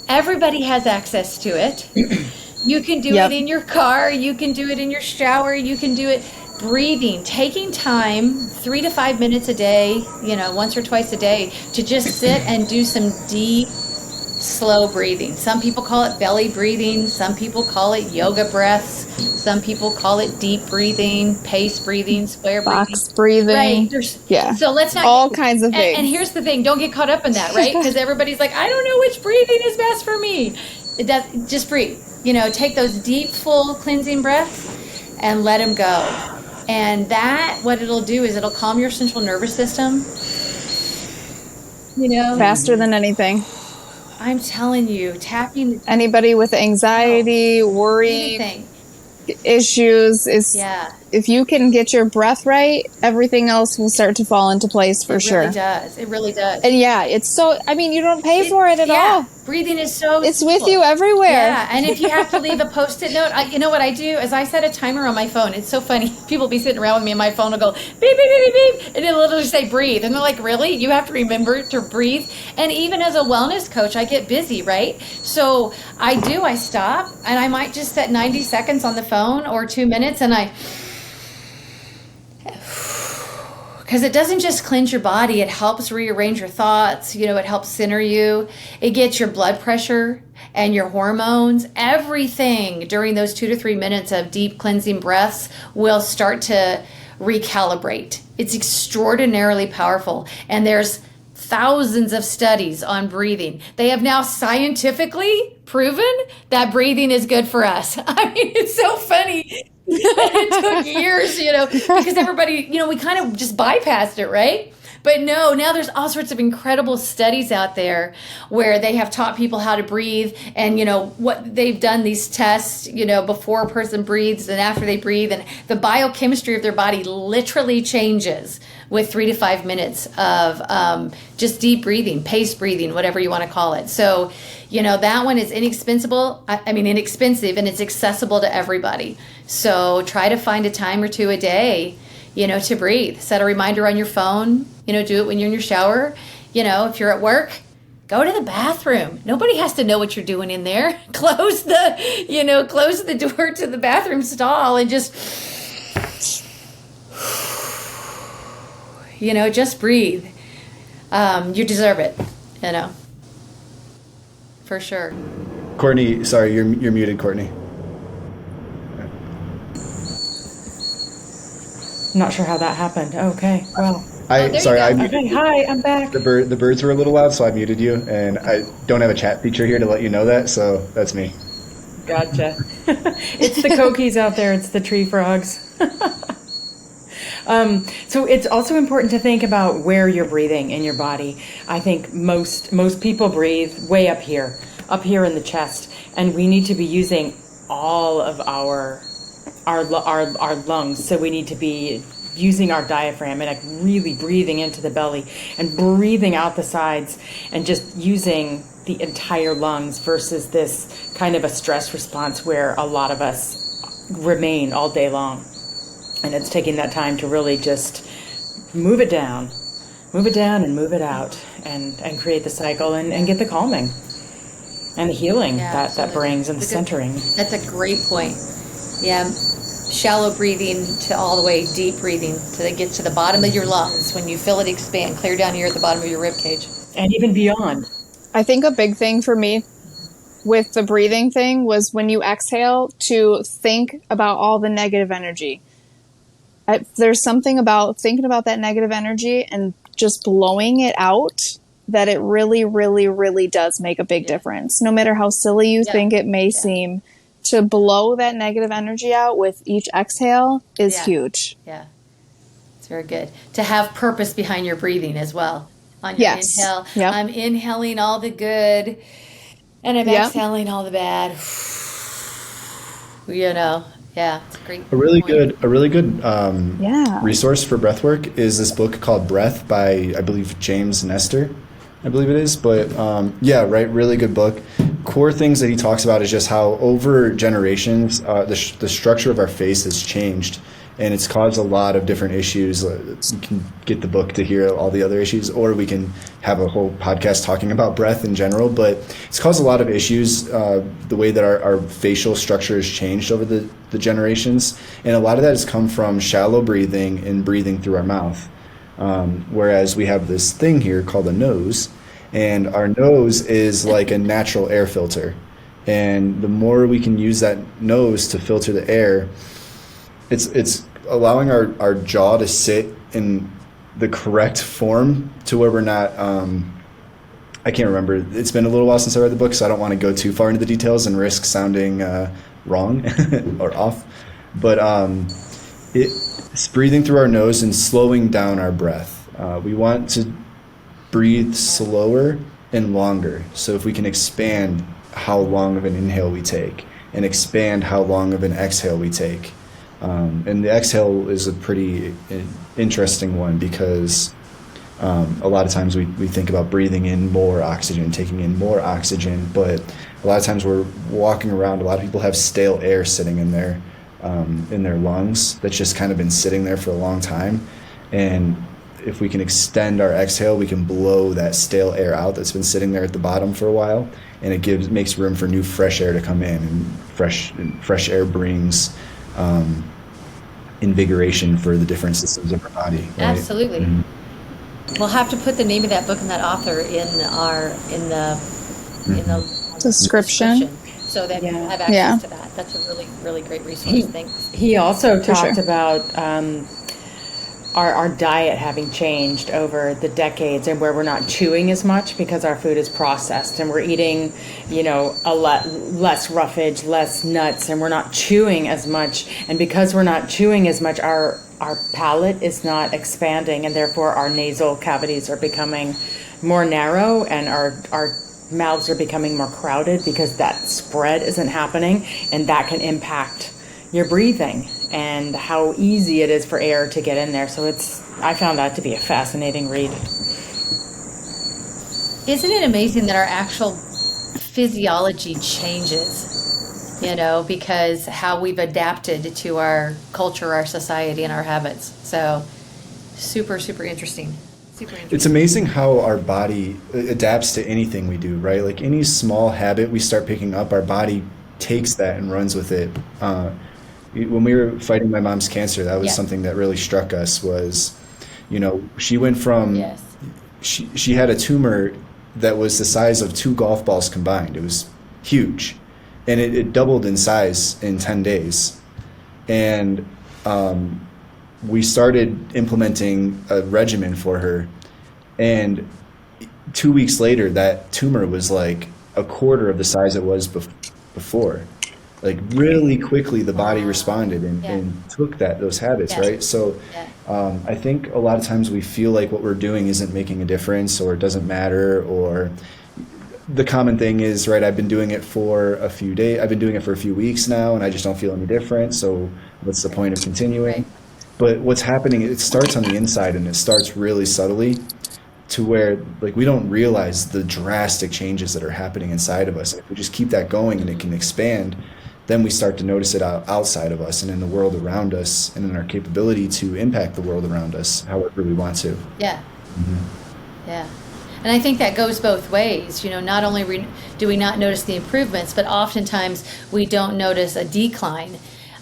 Everybody has access to it. You can do it in your car. You can do it in your shower. You can do it breathing, taking time, 3 to 5 minutes a day, once or twice a day, to just sit and do some deep, slow breathing. Some people call it belly breathing. Some people call it yoga breaths. Some people call it deep breathing, pace breathing, square breathing. Box breathing. Right. So let's not all kinds of things. And here's the thing: don't get caught up in that, right? Because everybody's like, I don't know which breathing is best for me. Just breathe. Take those deep, full, cleansing breaths and let them go. And what it'll do is it'll calm your central nervous system. Faster than anything. I'm telling you, tapping anybody with anxiety, worry, anything. Issues is if you can get your breath right, everything else will start to fall into place for sure. It really does. And it's so, you don't pay for it at all. Breathing is so it's simple. with you everywhere. Yeah, and if you have to leave a Post-it note, you know what I do is I set a timer on my phone. It's so funny. People be sitting around with me and my phone will go beep, beep, beep, beep, beep, and it'll literally say breathe. And they're like, really? You have to remember to breathe? And even as a wellness coach, I get busy, right? So I stop, and I might just set 90 seconds on the phone or 2 minutes, and because it doesn't just cleanse your body, it helps rearrange your thoughts, it helps center you. It gets your blood pressure and your hormones, everything during those 2 to 3 minutes of deep cleansing breaths will start to recalibrate. It's extraordinarily powerful. And there's thousands of studies on breathing. They have now scientifically proven that breathing is good for us. It's so funny. It took years, because everybody, we kind of just bypassed it, right? But no, now there's all sorts of incredible studies out there where they have taught people how to breathe, and what they've done these tests, before a person breathes and after they breathe, and the biochemistry of their body literally changes with 3 to 5 minutes of just deep breathing, pace breathing, whatever you want to call it. So, that one is inexpensive, and it's accessible to everybody. So try to find a time or two a day, to breathe. Set a reminder on your phone, do it when you're in your shower. If you're at work, go to the bathroom. Nobody has to know what you're doing in there. Close the door to the bathroom stall and just, just breathe. You deserve it, for sure. Courtney, sorry, you're muted, Courtney. I'm not sure how that happened. Okay, well. there you Sorry, go. I muted. Okay, hi, I'm back. The birds were a little loud, so I muted you, and I don't have a chat feature here to let you know that, so that's me. Gotcha. It's the coquis out there. It's the tree frogs. So it's also important to think about where you're breathing in your body. I think most people breathe way up here in the chest, and we need to be using all of our lungs. So we need to be using our diaphragm and like really breathing into the belly and breathing out the sides and just using the entire lungs versus this kind of a stress response where a lot of us remain all day long. And it's taking that time to really just move it down and move it out and create the cycle and get the calming and the healing that brings and the centering. That's a great point. Yeah. Shallow breathing to all the way deep breathing to get to the bottom of your lungs. When you feel it expand, clear down here at the bottom of your rib cage. And even beyond. I think a big thing for me with the breathing thing was when you exhale to think about all the negative energy. There's something about thinking about that negative energy and just blowing it out that it really, really, really does make a big difference. No matter how silly you think it may seem, to blow that negative energy out with each exhale is huge. Yeah, it's very good. To have purpose behind your breathing as well. On your inhale, I'm inhaling all the good, and I'm exhaling all the bad. Yeah, it's great. A really good resource for breath work is this book called Breath by, I believe, James Nestor. I believe it is, but really good book. Core things that he talks about is just how over generations the structure of our face has changed, and it's caused a lot of different issues. You can get the book to hear all the other issues, or we can have a whole podcast talking about breath in general, but it's caused a lot of issues, the way that our facial structure has changed over the generations, and a lot of that has come from shallow breathing and breathing through our mouth. Whereas we have this thing here called a nose, and our nose is like a natural air filter. And the more we can use that nose to filter the air, it's allowing our jaw to sit in the correct form to where we're not, I can't remember. It's been a little while since I read the book, so I don't want to go too far into the details and risk sounding wrong or off. But it's breathing through our nose and slowing down our breath. We want to breathe slower and longer. So if we can expand how long of an inhale we take and expand how long of an exhale we take. And the exhale is a pretty interesting one because a lot of times we think about breathing in more oxygen, taking in more oxygen, but a lot of times we're walking around, a lot of people have stale air sitting in their lungs that's just kind of been sitting there for a long time. And if we can extend our exhale, we can blow that stale air out that's been sitting there at the bottom for a while, and it makes room for new fresh air to come in, and fresh air brings invigoration for the different systems of our body. Right? Absolutely. Mm-hmm. We'll have to put the name of that book and that author in the description so that you have access to that. That's a really, really great resource. Thanks. He also talked about our diet having changed over the decades, and where we're not chewing as much because our food is processed, and we're eating, a lot less roughage, less nuts, and we're not chewing as much. And because we're not chewing as much, our palate is not expanding, and therefore our nasal cavities are becoming more narrow, and our mouths are becoming more crowded because that spread isn't happening, and that can impact your breathing and how easy it is for air to get in there. So I found that to be a fascinating read. Isn't it amazing that our actual physiology changes, because how we've adapted to our culture, our society, and our habits? So super, super interesting. Super interesting. It's amazing how our body adapts to anything we do, right? Like any small habit we start picking up, our body takes that and runs with it. When we were fighting my mom's cancer, that was Yes. something that really struck us was, she went from, Yes. she had a tumor that was the size of two golf balls combined. It was huge. And it doubled in size in 10 days. And we started implementing a regimen for her. And 2 weeks later, that tumor was like a quarter of the size it was before. Like really quickly, the body responded and, Yeah. and took those habits, Yeah. right? So Yeah. I think a lot of times we feel like what we're doing isn't making a difference or it doesn't matter, or the common thing is, right, I've been doing it for a few days, I've been doing it for a few weeks now, and I just don't feel any different. So what's the point of continuing? Right. But what's happening, it starts on the inside and it starts really subtly to where like we don't realize the drastic changes that are happening inside of us. If we just keep that going and it can expand, then we start to notice it outside of us and in the world around us and in our capability to impact the world around us however we want to. Yeah. Yeah. And I think that goes both ways. Not only do we not notice the improvements, but oftentimes we don't notice a decline.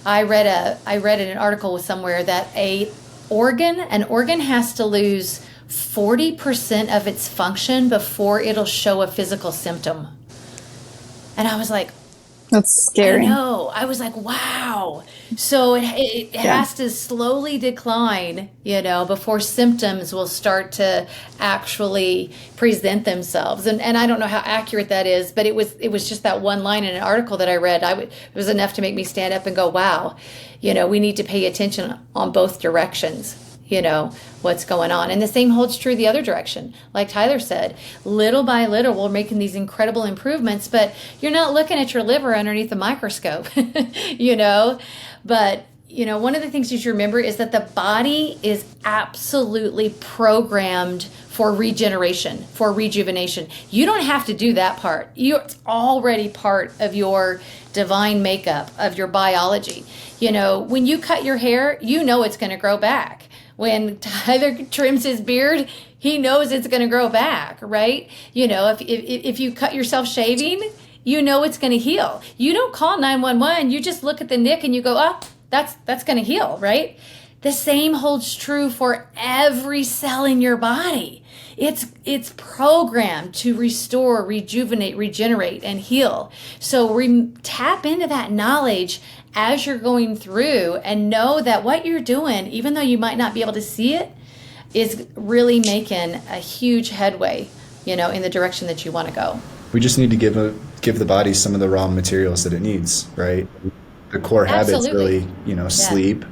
I read in an article somewhere that an organ has to lose 40% of its function before it'll show a physical symptom. And I was like, That's scary. I know. I was like, wow. So it has to slowly decline, before symptoms will start to actually present themselves. And I don't know how accurate that is, but it was just that one line in an article that I read. It was enough to make me stand up and go, wow, we need to pay attention on both directions. What's going on. And the same holds true the other direction. Like Tyler said, little by little, we're making these incredible improvements, but you're not looking at your liver underneath the microscope, But, one of the things you should remember is that the body is absolutely programmed for regeneration, for rejuvenation. You don't have to do that part. It's already part of your divine makeup, of your biology. When you cut your hair, it's going to grow back. When Tyler trims his beard, he knows it's going to grow back, right? If you cut yourself shaving, it's going to heal. You don't call 911. You just look at the nick and you go, oh, that's going to heal, right? The same holds true for every cell in your body. It's programmed to restore, rejuvenate, regenerate, and heal. So tap into that knowledge as you're going through and know that what you're doing, even though you might not be able to see it, is really making a huge headway, in the direction that you want to go. We just need to give the body some of the raw materials that it needs, right? The core habits Absolutely. really, sleep,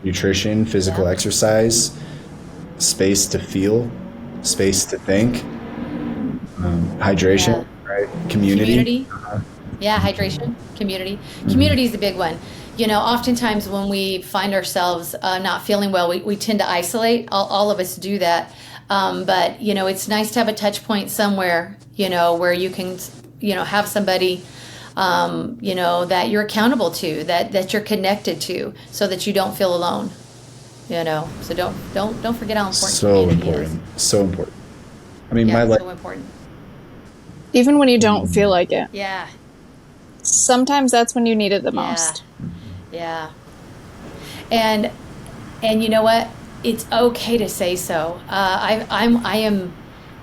nutrition, physical exercise, space to feel, space to think, hydration, right? Community. Yeah, hydration, community. Community is the big one. Oftentimes when we find ourselves not feeling well, we tend to isolate. All of us do that. But, it's nice to have a touch point somewhere, where you can, have somebody, that you're accountable to, that you're connected to, so that you don't feel alone. So don't forget how important So community important. is. So important. I mean, Yeah, my life. so important. Even when you don't feel like it. Yeah. Sometimes that's when you need it the most. Yeah. And you know what? It's okay to say so. I am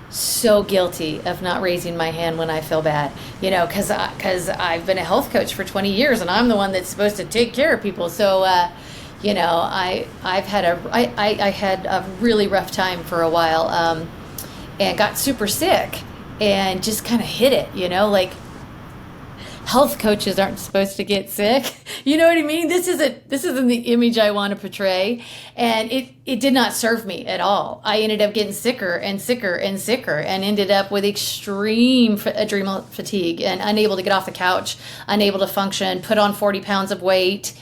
so guilty of not raising my hand when I feel bad, because I've been a health coach for 20 years and I'm the one that's supposed to take care of people. So, I had a really rough time for a while, and got super sick and just kind of hit it, like health coaches aren't supposed to get sick. You know what I mean? This isn't the image I want to portray. And it did not serve me at all. I ended up getting sicker and sicker and sicker and ended up with extreme adrenal fatigue and unable to get off the couch, unable to function, put on 40 pounds of weight,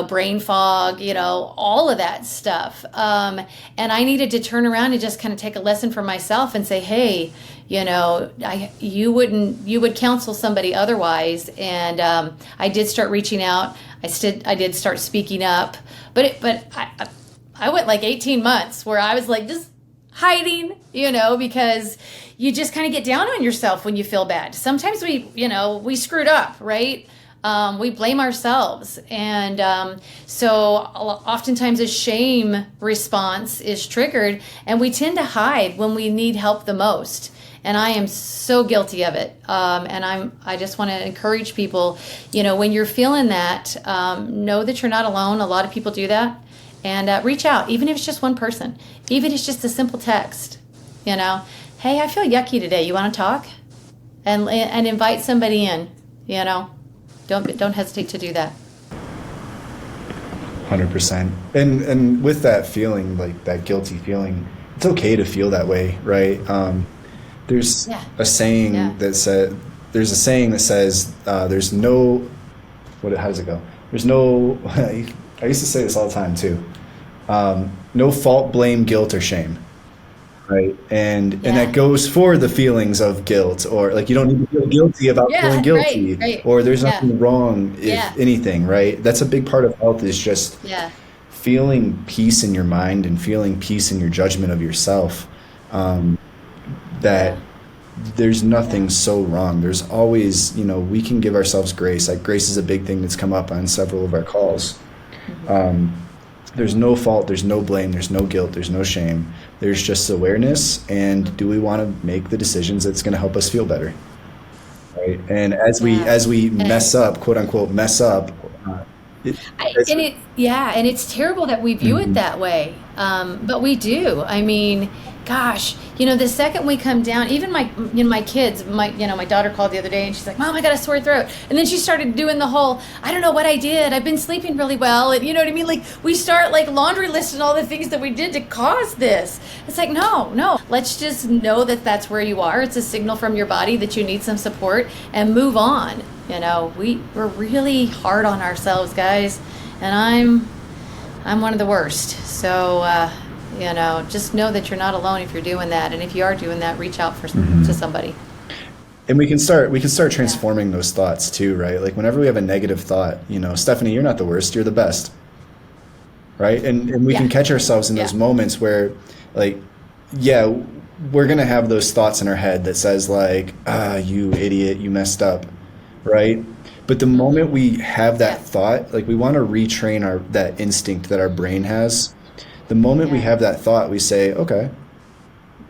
brain fog, all of that stuff. And I needed to turn around and just kind of take a lesson for myself and say, hey, you would counsel somebody otherwise. And I did start reaching out. I did start speaking up, but I went like 18 months where I was like just hiding, because you just kind of get down on yourself when you feel bad. Sometimes we screwed up, right? We blame ourselves. And so oftentimes a shame response is triggered, and we tend to hide when we need help the most. And I am so guilty of it. And I just want to encourage people, when you're feeling that, know that you're not alone. A lot of people do that. And reach out, even if it's just one person, even if it's just a simple text, hey, I feel yucky today. You want to talk? And invite somebody in, Don't hesitate to do that. 100%. And with that feeling, like that guilty feeling, it's okay to feel that way, right? There's a saying that says there's no, how does it go? There's no, I used to say this all the time too. No fault, blame, guilt, or shame. Right. And that goes for the feelings of guilt, or like you don't need to feel guilty about feeling guilty, right. or there's nothing wrong if anything, right? That's a big part of health, is just feeling peace in your mind and feeling peace in your judgment of yourself. That there's nothing so wrong. There's always, we can give ourselves grace. Like grace is a big thing that's come up on several of our calls. There's no fault, there's no blame, there's no guilt, there's no shame. There's just awareness, and do we want to make the decisions that's going to help us feel better? Right? And as we mess up, quote unquote, and it's terrible that we view it that way. But we do. I mean, gosh, the second we come down, even my kids, my daughter called the other day and she's like, Mom, I got a sore throat. And then she started doing the whole, I don't know what I did. I've been sleeping really well. And you know what I mean? Like we start like laundry listing all the things that we did to cause this. It's like, no, let's just know that that's where you are. It's a signal from your body that you need some support, and move on. We're really hard on ourselves, guys. And I'm one of the worst. So, just know that you're not alone if you're doing that. And if you are doing that, reach out to somebody. And we can start transforming those thoughts too, right? Like whenever we have a negative thought, Stephanie, you're not the worst, you're the best. Right? And we can catch ourselves in those moments where like, we're going to have those thoughts in our head that says like, you idiot, you messed up. Right? But the moment we have that thought, like we want to retrain that instinct that our brain has. The moment we have that thought, we say, okay,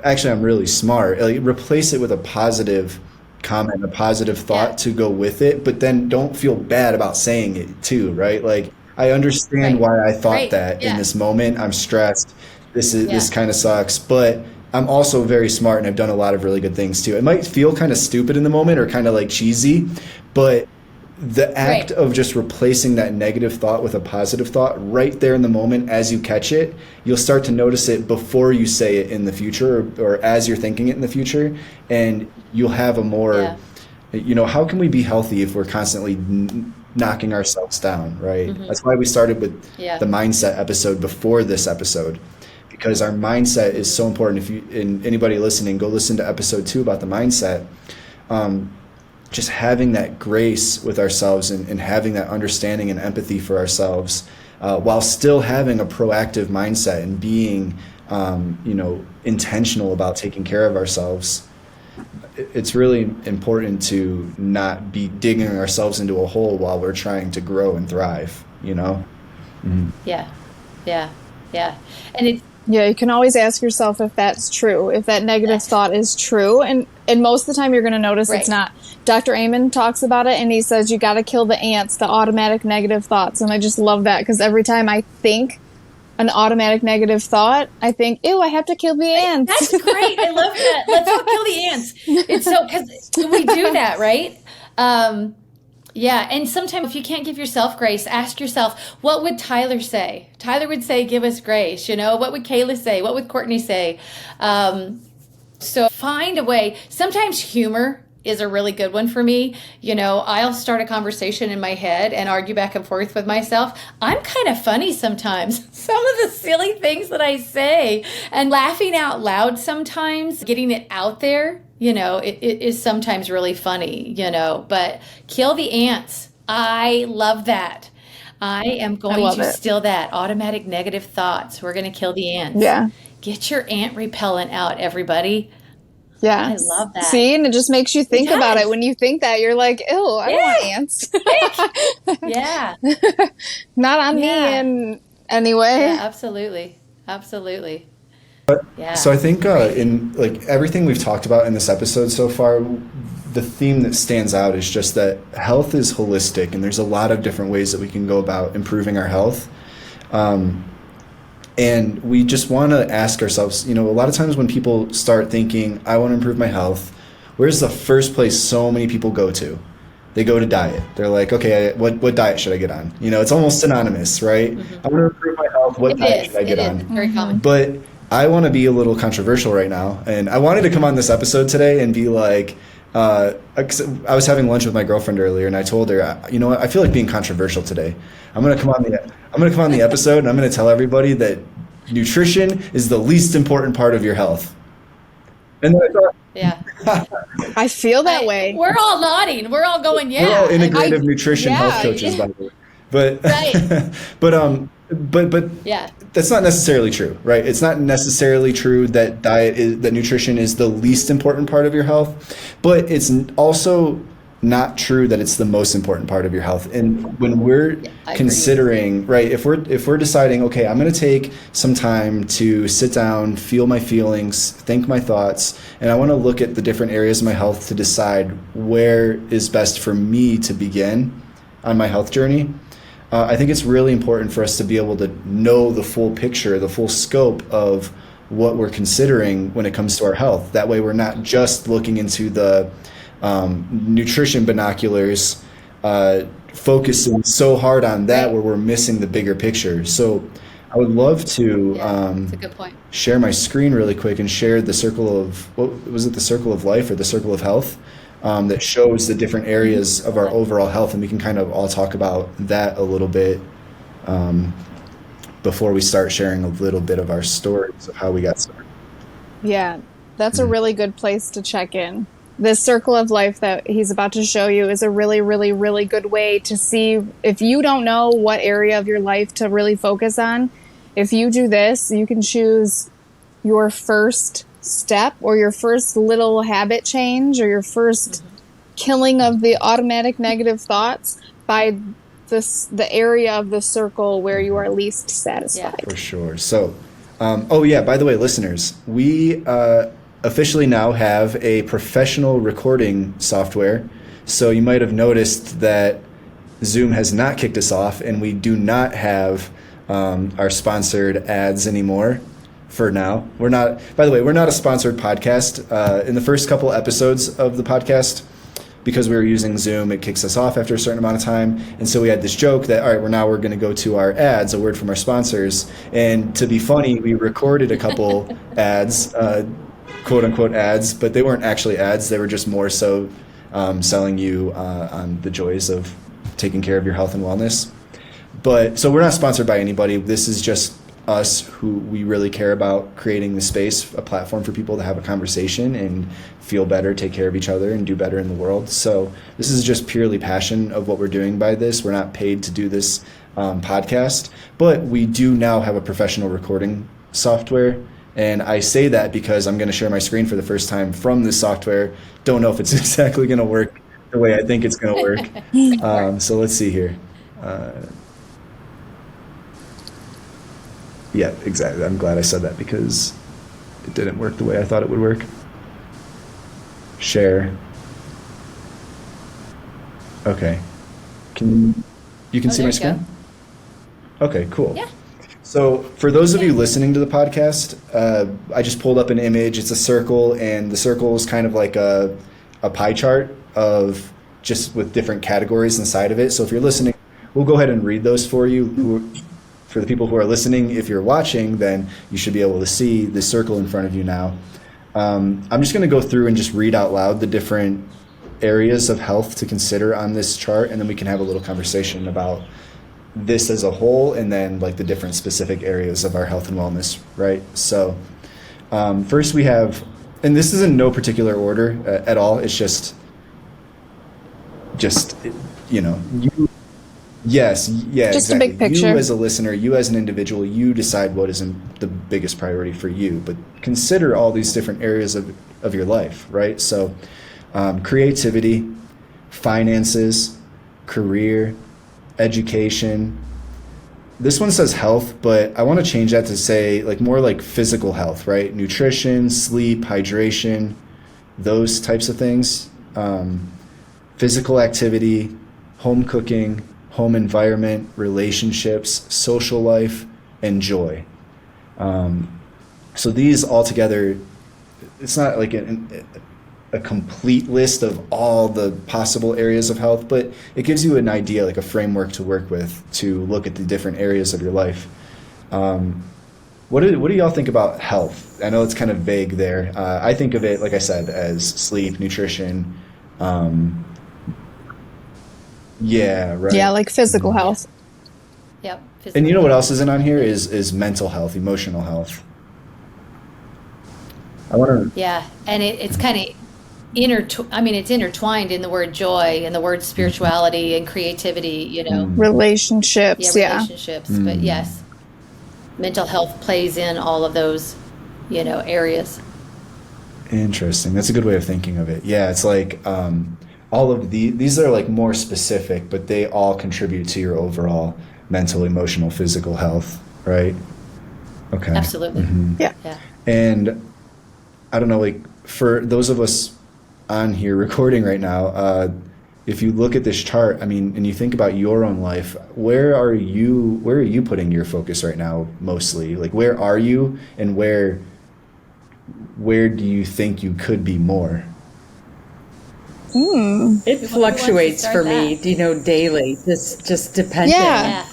actually, I'm really smart. Like, replace it with a positive comment, a positive thought to go with it, but then don't feel bad about saying it too, right? Like, I understand why I thought that in this moment. I'm stressed. This kind of sucks, but I'm also very smart and I've done a lot of really good things too. It might feel kind of stupid in the moment or kind of like cheesy, but the act of just replacing that negative thought with a positive thought right there in the moment as you catch it, you'll start to notice it before you say it in the future, or as you're thinking it in the future, and you'll have a more, how can we be healthy if we're constantly knocking ourselves down, right? That's why we started with the mindset episode before this episode, because our mindset is so important. Anybody listening, go listen to episode 2 about the mindset. Just having that grace with ourselves and having that understanding and empathy for ourselves, while still having a proactive mindset and being, intentional about taking care of ourselves. It's really important to not be digging ourselves into a hole while we're trying to grow and thrive, Mm-hmm. Yeah. And it's, you can always ask yourself if that's true, if that negative thought is true. And most of the time you're going to notice it's not. Dr. Amen talks about it, and he says you got to kill the ants, the automatic negative thoughts. And I just love that, because every time I think an automatic negative thought, I think, ew, I have to kill the ants. That's great. I love that. Let's go kill the ants. It's so, because we do that, right? And sometimes if you can't give yourself grace, ask yourself, what would Tyler say? Tyler would say, give us grace. What would Kayla say? What would Courtney say? So find a way. Sometimes humor is a really good one for me. I'll start a conversation in my head and argue back and forth with myself. I'm kind of funny sometimes. Some of the silly things that I say, and laughing out loud sometimes, getting it out there, it is sometimes really funny, but kill the ants. I love that. I am I going love to it. steal that. Automatic negative thoughts. We're going to kill the ants. Yeah. Get your ant repellent out, everybody. Yeah. I love that. See, and it just makes you It think about it. does. When you think that, you're like, ew, I don't want Yeah. ants. Yeah. Not on me Yeah. in any way. Yeah, absolutely. Absolutely. So Yeah. I think Crazy. in like everything we've talked about in this episode so far, the theme that stands out is just that health is holistic, and there's a lot of different ways that we can go about improving our health. Um, and we just want to ask ourselves, a lot of times when people start thinking, I want to improve my health, where's the first place so many people go to? They go to diet. They're like, okay, what diet should I get on? It's almost synonymous, right? I want to improve my health. What It diet should is. I It get is. It's on? very common. But I want to be a little controversial right now, and I wanted to come on this episode today and be like, I was having lunch with my girlfriend earlier, and I told her, you know what, I feel like being controversial today. I'm gonna come on the episode, and I'm gonna tell everybody that nutrition is the least important part of your health. And then Yeah. I feel that way. We're all nodding. We're all going, we're all yeah. integrative nutrition health yeah. coaches, by the way. But Right. but Yeah. that's not necessarily true, right? It's not necessarily true that nutrition is the least important part of your health, but it's also not true that it's the most important part of your health. And when we're I agree. considering, right, if we're deciding, okay, I'm going to take some time to sit down, feel my feelings, think my thoughts, and I want to look at the different areas of my health to decide where is best for me to begin on my health journey. I think it's really important for us to be able to know the full picture, the full scope of what we're considering when it comes to our health. That way, we're not just looking into the nutrition binoculars, focusing so hard on that where we're missing the bigger picture. So I would love to That's a good point. share my screen really quick and share the circle of, what was it, the circle of life or the circle of health, that shows the different areas of our overall health, and we can kind of all talk about that a little bit before we start sharing a little bit of our stories of how we got started. Yeah, that's a really good place to check in. This circle of life that he's about to show you is a really, really, really good way to see if you don't know what area of your life to really focus on. If you do this, you can choose your first step or your first little habit change or your first killing of the automatic negative thoughts by the area of the circle where you are least satisfied. For sure. So, oh yeah, by the way, listeners, we officially now have a professional recording software. So you might have noticed that Zoom has not kicked us off, and we do not have our sponsored ads anymore for now. We're not, by the way, we're not a sponsored podcast. In the first couple episodes of the podcast, because we were using Zoom, it kicks us off after a certain amount of time. And so we had this joke that, all right, we're going to go to our ads, a word from our sponsors. And to be funny, we recorded a couple ads, quote unquote ads, but they weren't actually ads. They were just more so selling you on the joys of taking care of your health and wellness. But so we're not sponsored by anybody. This is just us who we really care about creating the space, a platform for people to have a conversation and feel better, take care of each other, and do better in the world. So this is just purely passion of what we're doing by this. We're not paid to do this podcast, but we do now have a professional recording software. And I say that because I'm going to share my screen for the first time from this software. Don't know if it's exactly going to work the way I think it's going to work. So let's see here. Yeah, exactly. I'm glad I said that because it didn't work the way I thought it would work. Share. Okay. You can see my there you go. screen? Okay, cool. Yeah. So for those of you listening to the podcast, I just pulled up an image. It's a circle, and the circle is kind of like a pie chart of just with different categories inside of it. So if you're listening, we'll go ahead and read those for you. For the people who are listening, if you're watching, then you should be able to see the circle in front of you now. I'm just going to go through and just read out loud the different areas of health to consider on this chart, and then we can have a little conversation about this as a whole, and then like the different specific areas of our health and wellness, right? So first we have, and this is in no particular order at all. It's just you Yes, yeah, Just a exactly. big picture. You as a listener, you as an individual, you decide what is the biggest priority for you, but consider all these different areas of your life, right? So, creativity, finances, career, education. This one says health, but I want to change that to say like more like physical health, right? Nutrition, sleep, hydration, those types of things. Physical activity, home cooking, home environment, relationships, social life, and joy. So these all together, it's not like a complete list of all the possible areas of health, but it gives you an idea, like a framework to work with to look at the different areas of your life. What do y'all think about health? I know it's kind of vague there. I think of it, like I said, as sleep, nutrition. Yeah, right. Yeah, like physical health. Yep. And you know what else isn't on here is mental health, emotional health. I want to. Yeah, and it's kind of it's intertwined in the word joy and the word spirituality and creativity, Relationships, yeah. relationships. But yes, mental health plays in all of those, areas. Interesting. That's a good way of thinking of it. Yeah, it's like all of these are like more specific, but they all contribute to your overall mental, emotional, physical health, right? Okay. Absolutely. Yeah. Yeah. And I don't know, like for those of us on here recording right now, if you look at this chart, I mean, and you think about your own life, where are you putting your focus right now mostly? Like where are you and where do you think you could be more? It fluctuates for me, daily, just depending. Yeah.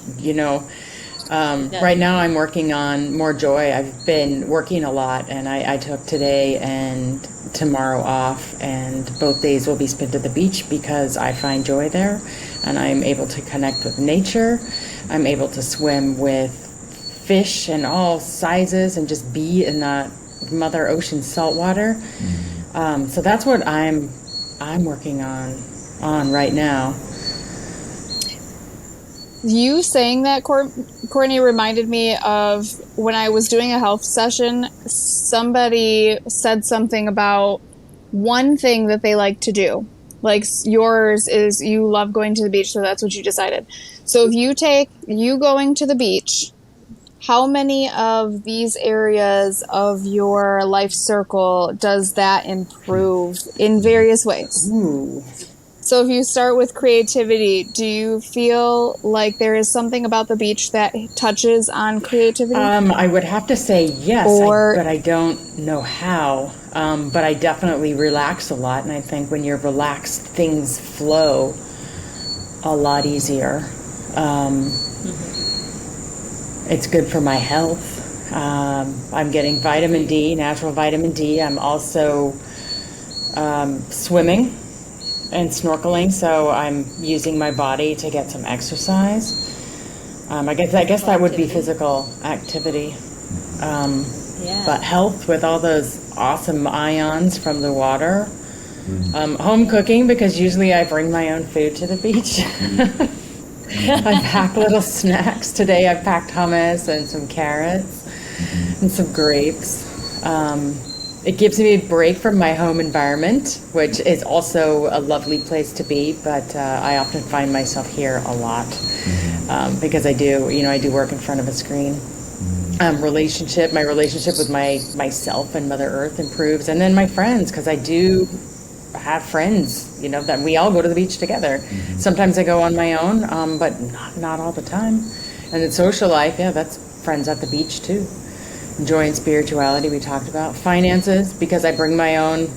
Right now I'm working on more joy. I've been working a lot, and I took today and tomorrow off, and both days will be spent at the beach because I find joy there, and I'm able to connect with nature. I'm able to swim with fish in all sizes and just be in that Mother Ocean salt water. So that's what I'm working on right now. You saying that, Courtney, reminded me of when I was doing a health session. Somebody said something about one thing that they like to do. Like yours is you love going to the beach, so that's what you decided. So if you take you going to the beach, how many of these areas of your life circle does that improve in various ways? Ooh. So if you start with creativity, do you feel like there is something about the beach that touches on creativity? I would have to say yes, but I don't know how. But I definitely relax a lot, and I think when you're relaxed, things flow a lot easier. It's good for my health. I'm getting vitamin D, natural vitamin D. I'm also swimming and snorkeling, so I'm using my body to get some exercise. I guess that would be physical activity. But health with all those awesome ions from the water. Home cooking, because usually I bring my own food to the beach. I pack little snacks. Today I packed hummus and some carrots and some grapes. It gives me a break from my home environment, which is also a lovely place to be, but I often find myself here a lot because I do work in front of a screen. My relationship with myself and Mother Earth improves, and then my friends, because I do have friends, that we all go to the beach together. Sometimes I go on my own, but not all the time. And then social life, that's friends at the beach too. Joy and spirituality we talked about. Finances, because I bring my own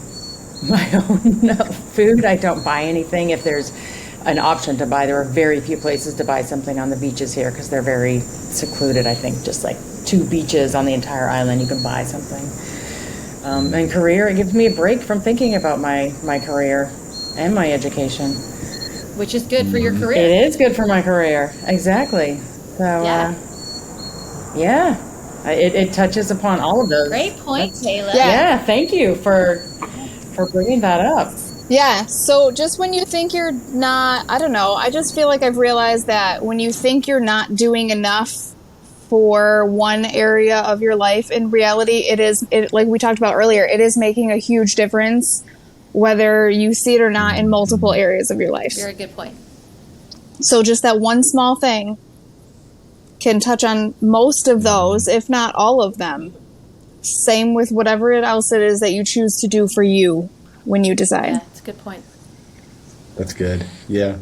food. I don't buy anything if there's an option to buy. There are very few places to buy something on the beaches here because they're very secluded. I think just like 2 beaches on the entire island you can buy something. And career, it gives me a break from thinking about my career and my education. Which is good for your career. It is good for my career, exactly. So it touches upon all of those. Great point, Taylor. Yeah, thank you for bringing that up. Yeah. So just when you think you're not, I don't know, I just feel like I've realized that when you think you're not doing enough for one area of your life, in reality, like we talked about earlier, it is making a huge difference whether you see it or not in multiple areas of your life. Very good point. So just that one small thing can touch on most of those, if not all of them. Same with whatever else it is that you choose to do for you when you decide. Yeah, it's a good point. That's good. Yeah.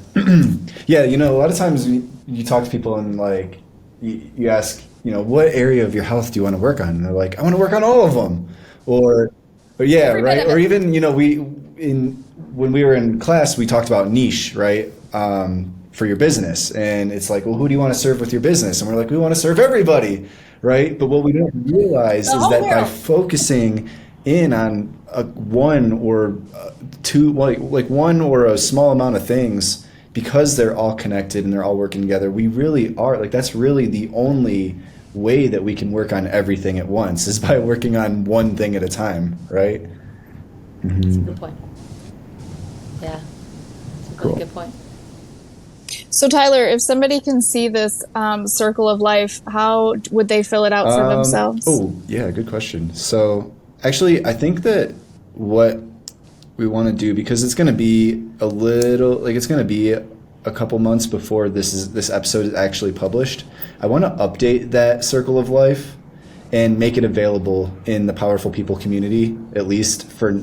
Yeah, a lot of times you talk to people and like you ask, what area of your health do you want to work on? And they're like, I want to work on all of them. Or yeah, Every bit right. of Or it. even, when we were in class, we talked about niche, right? For your business. And it's like, well, who do you want to serve with your business? And we're like, we want to serve everybody, right? But what we don't realize is that by focusing in on one or two, like one or a small amount of things, because they're all connected and they're all working together, we really are, like, that's really the only way that we can work on everything at once, is by working on one thing at a time, right? That's a good point. Yeah, it's a really Cool. good point. So Tyler, if somebody can see this circle of life, how would they fill it out for themselves? Oh, yeah, good question. So actually, I think that what we want to do, because it's going to be it's going to be a couple months before this episode is actually published. I want to update that circle of life and make it available in the Powerful People community, at least for,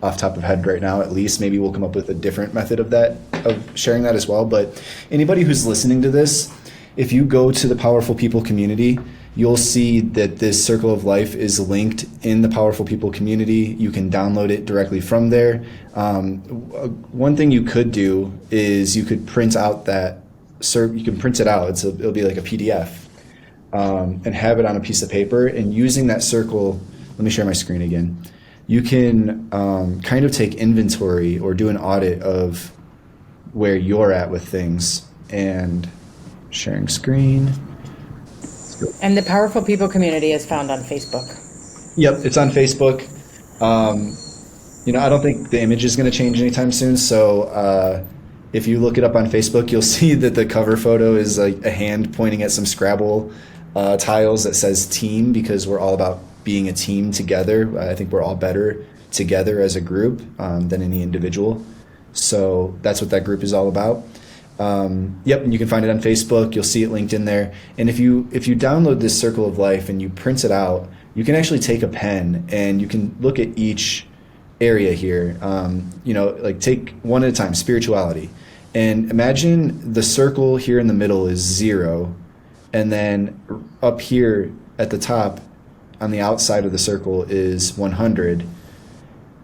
off top of head right now, at least. Maybe we'll come up with a different method of sharing that as well. But anybody who's listening to this, if you go to the Powerful People community, you'll see that this circle of life is linked in the Powerful People community. You can download it directly from there. One thing you could do is you could print out you can print it out. It'll be like a PDF, and have it on a piece of paper. And using that circle, let me share my screen again. You can kind of take inventory or do an audit of where you're at with things. And sharing screen. And the Powerful People community is found on Facebook. Yep, it's on Facebook. I don't think the image is going to change anytime soon. So if you look it up on Facebook, you'll see that the cover photo is like a hand pointing at some Scrabble tiles that says team, because we're all about being a team together. I think we're all better together as a group than any individual. So that's what that group is all about. Yep, and you can find it on Facebook. You'll see it linked in there. And if you download this circle of life and you print it out, you can actually take a pen and you can look at each area here. Like take one at a time, spirituality. And imagine the circle here in the middle is 0. And then up here at the top on the outside of the circle is 100.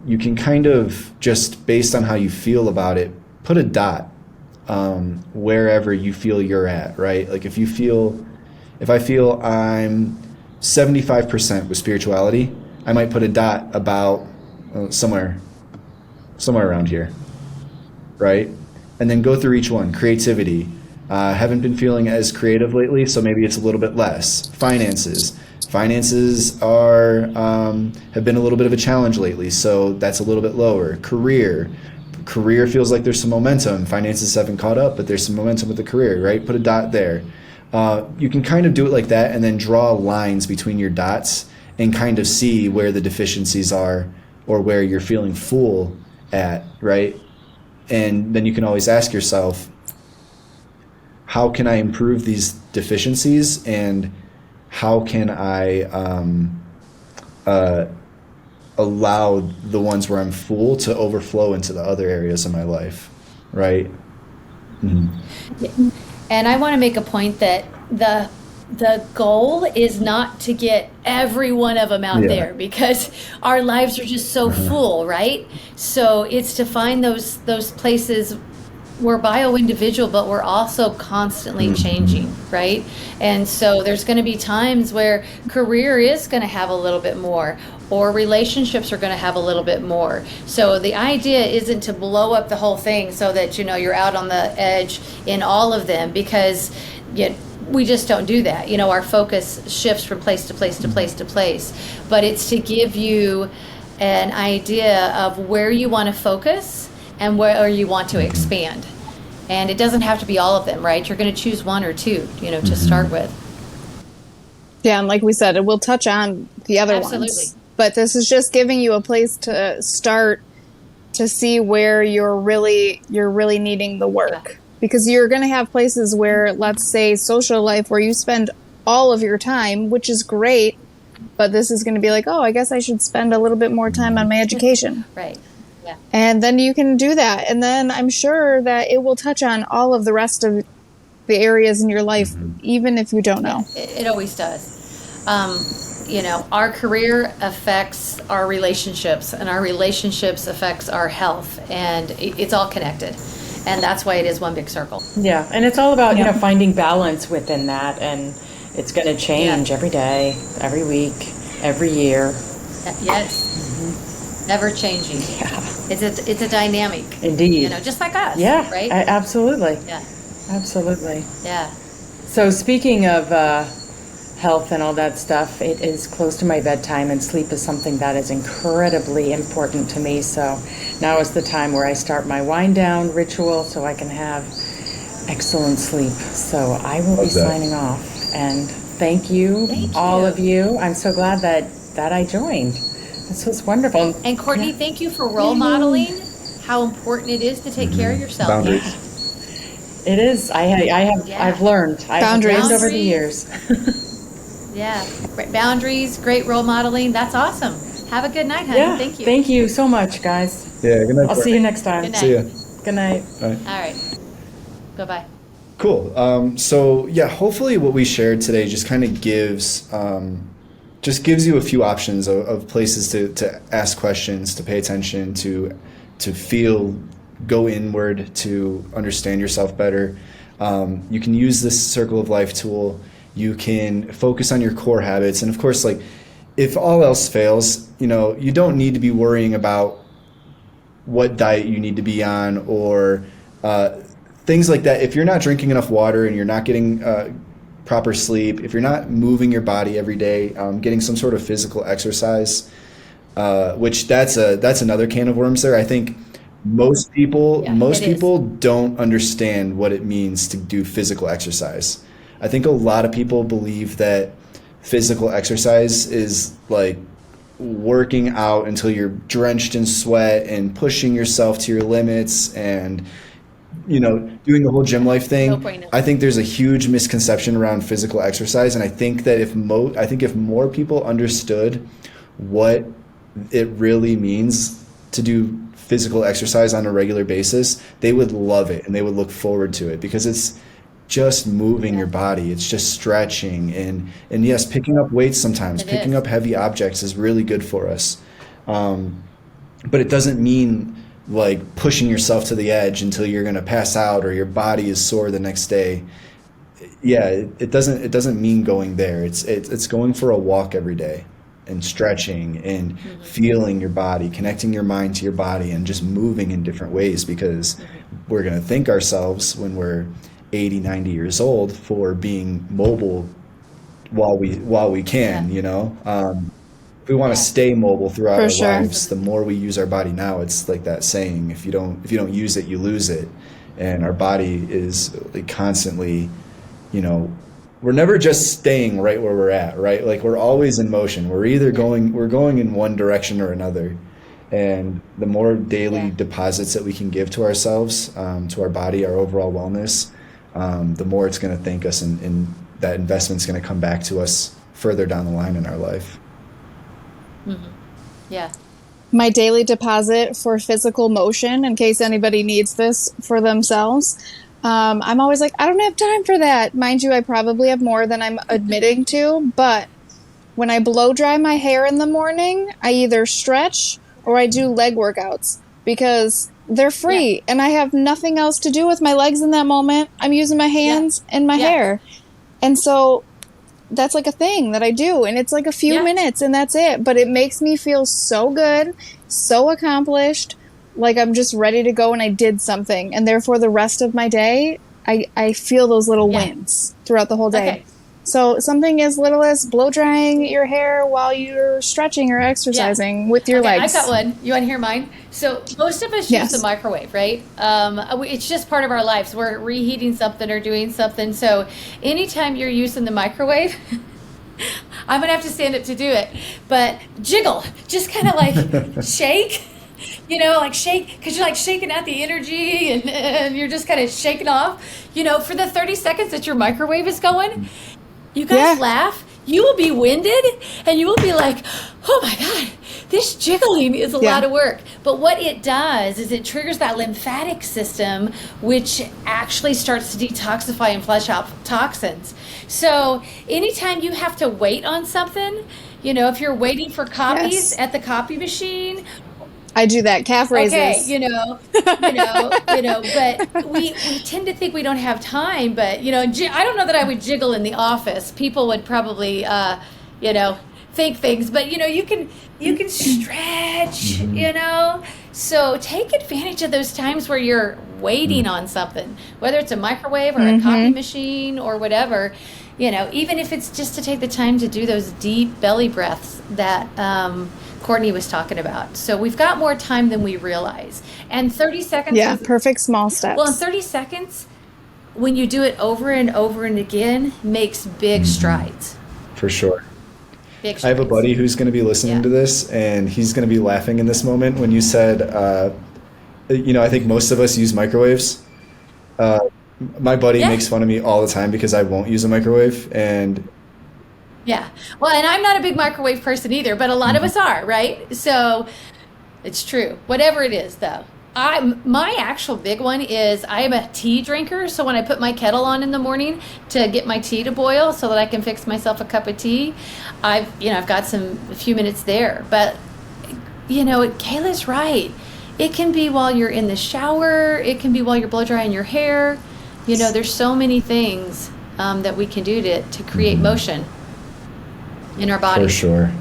You can kind of, just based on how you feel about it, put a dot wherever you feel you're at, right? Like if I feel I'm 75% with spirituality, I might put a dot about somewhere around here, right? And then go through each one. Creativity. Haven't been feeling as creative lately, so maybe it's a little bit less. Finances have been a little bit of a challenge lately, so that's a little bit lower. Career feels like there's some momentum. Finances haven't caught up, but there's some momentum with the career, right? Put a dot there. You can kind of do it like that and then draw lines between your dots and kind of see where the deficiencies are or where you're feeling full at, right? And then you can always ask yourself, how can I improve these deficiencies, and how can I allow the ones where I'm full to overflow into the other areas of my life, right? Mm-hmm. And I want to make a point that the goal is not to get every one of them out there, because our lives are just so full, right? So it's to find those places. We're bio-individual, but we're also constantly changing, right? And so there's going to be times where career is going to have a little bit more, or relationships are going to have a little bit more. So the idea isn't to blow up the whole thing so that, you're out on the edge in all of them, because we just don't do that. Our focus shifts from place to place to place to place. But it's to give you an idea of where you want to focus and where you want to expand. And it doesn't have to be all of them, right? You're going to choose one or two, to start with. Yeah, and like we said, it will touch on the other Absolutely. ones. But this is just giving you a place to start to see where you're really needing the work. Yeah. Because you're going to have places where, let's say, social life, where you spend all of your time, which is great, but this is going to be like, oh, I guess I should spend a little bit more time on my education. Right. Yeah. And then you can do that. And then I'm sure that it will touch on all of the rest of the areas in your life, even if you don't know. It always does. Our career affects our relationships, and our relationships affects our health, and it's all connected. And that's why it is one big circle. Yeah, and it's all about, finding balance within that, and it's going to change every day, every week, every year. Yes. Never changing. Yeah. It's a dynamic. Indeed. Just like us. Yeah, Right? absolutely. Yeah. Absolutely. Yeah. So speaking of health and all that stuff, it is close to my bedtime, and sleep is something that is incredibly important to me. So now is the time where I start my wind down ritual so I can have excellent sleep. So I will be signing off, and thank you, all of you. I'm so glad that I joined. This was wonderful. And Courtney, thank you for role modeling how important it is to take care of yourself. Boundaries. It is. I've learned. I've learned over the years. Yeah. Boundaries, great role modeling. That's awesome. Have a good night, honey. Yeah. Thank you. Thank you so much, guys. Yeah, good night. I'll see you next time. Good night. See ya. Good night. All right. All right. Bye-bye. Cool. So yeah, hopefully what we shared today just kind of gives you a few options of places to ask questions, to pay attention, to feel, go inward, to understand yourself better. You can use this Circle of Life tool. You can focus on your core habits, and of course, like, if all else fails, you don't need to be worrying about what diet you need to be on, or things like that. If you're not drinking enough water and you're not getting proper sleep, if you're not moving your body every day, getting some sort of physical exercise, which that's another can of worms there. I think most people don't understand what it means to do physical exercise. I think a lot of people believe that physical exercise is like working out until you're drenched in sweat and pushing yourself to your limits and doing the whole gym life thing. No brainer. I think there's a huge misconception around physical exercise, and I think that if more people understood what it really means to do physical exercise on a regular basis, they would love it and they would look forward to it, because it's just moving your body. It's just stretching and yes, picking up weights sometimes. Picking up heavy objects is really good for us. But it doesn't mean like pushing yourself to the edge until you're going to pass out or your body is sore the next day. Yeah, it doesn't mean going there. It's going for a walk every day and stretching and feeling your body, connecting your mind to your body, and just moving in different ways, because we're going to thank ourselves when we're 80, 90 years old for being mobile while we can, if we want to stay mobile throughout our lives, the more we use our body now, it's like that saying, if you don't use it, you lose it. And our body is like constantly, we're never just staying right where we're at, right? Like, we're always in motion. We're going in one direction or another. And the more daily deposits that we can give to ourselves, to our body, our overall wellness, the more it's going to thank us, and that investment's going to come back to us further down the line in our life. Mm-hmm. Yeah. My daily deposit for physical motion, in case anybody needs this for themselves, I'm always like, I don't have time for that. Mind you, I probably have more than I'm admitting to, but when I blow dry my hair in the morning, I either stretch or I do leg workouts, because they're free and I have nothing else to do with my legs in that moment. I'm using my hands and my hair. And so that's like a thing that I do, and it's like a few minutes and that's it. But it makes me feel so good, so accomplished, like I'm just ready to go and I did something. And therefore the rest of my day, I feel those little wins throughout the whole day. Okay. So something as little as blow drying your hair while you're stretching or exercising with your Okay, legs. I've got one. You want to hear mine? So most of us use the Yes. microwave, right? It's just part of our lives. We're reheating something or doing something. So anytime you're using the microwave, I'm gonna have to stand up to do it. But jiggle, just kind of like shake, like shake, because you're like shaking out the energy and you're just kind of shaking off, for the 30 seconds that your microwave is going. You guys Yeah. laugh, you will be winded, and you will be like, oh my God, this jiggling is a Yeah. lot of work. But what it does is it triggers that lymphatic system, which actually starts to detoxify and flush out toxins. So anytime you have to wait on something, if you're waiting for copies Yes. at the copy machine. I do that. Calf raises. Okay, but we tend to think we don't have time, but I don't know that I would jiggle in the office. People would probably, think things, but you can stretch, So take advantage of those times where you're waiting on something, whether it's a microwave or a copy machine or whatever. Even if it's just to take the time to do those deep belly breaths that Courtney was talking about. So we've got more time than we realize. And 30 seconds Yeah, is, perfect small steps. well, in 30 seconds, when you do it over and over and again, makes big strides. For sure. Big I have a strides. buddy who's going to be listening Yeah. to this, and he's going to be laughing in this moment when you said, I think most of us use microwaves. My buddy Yeah. makes fun of me all the time because I won't use a microwave, and Yeah. Well, and I'm not a big microwave person either, but a lot of us are, right? So it's true. Whatever it is, though. My actual big one is I am a tea drinker, so when I put my kettle on in the morning to get my tea to boil so that I can fix myself a cup of tea, I've got a few minutes there. But Kayla's right. It can be while you're in the shower, it can be while you're blow drying your hair. There's so many things that we can do to create motion in our body. for sure.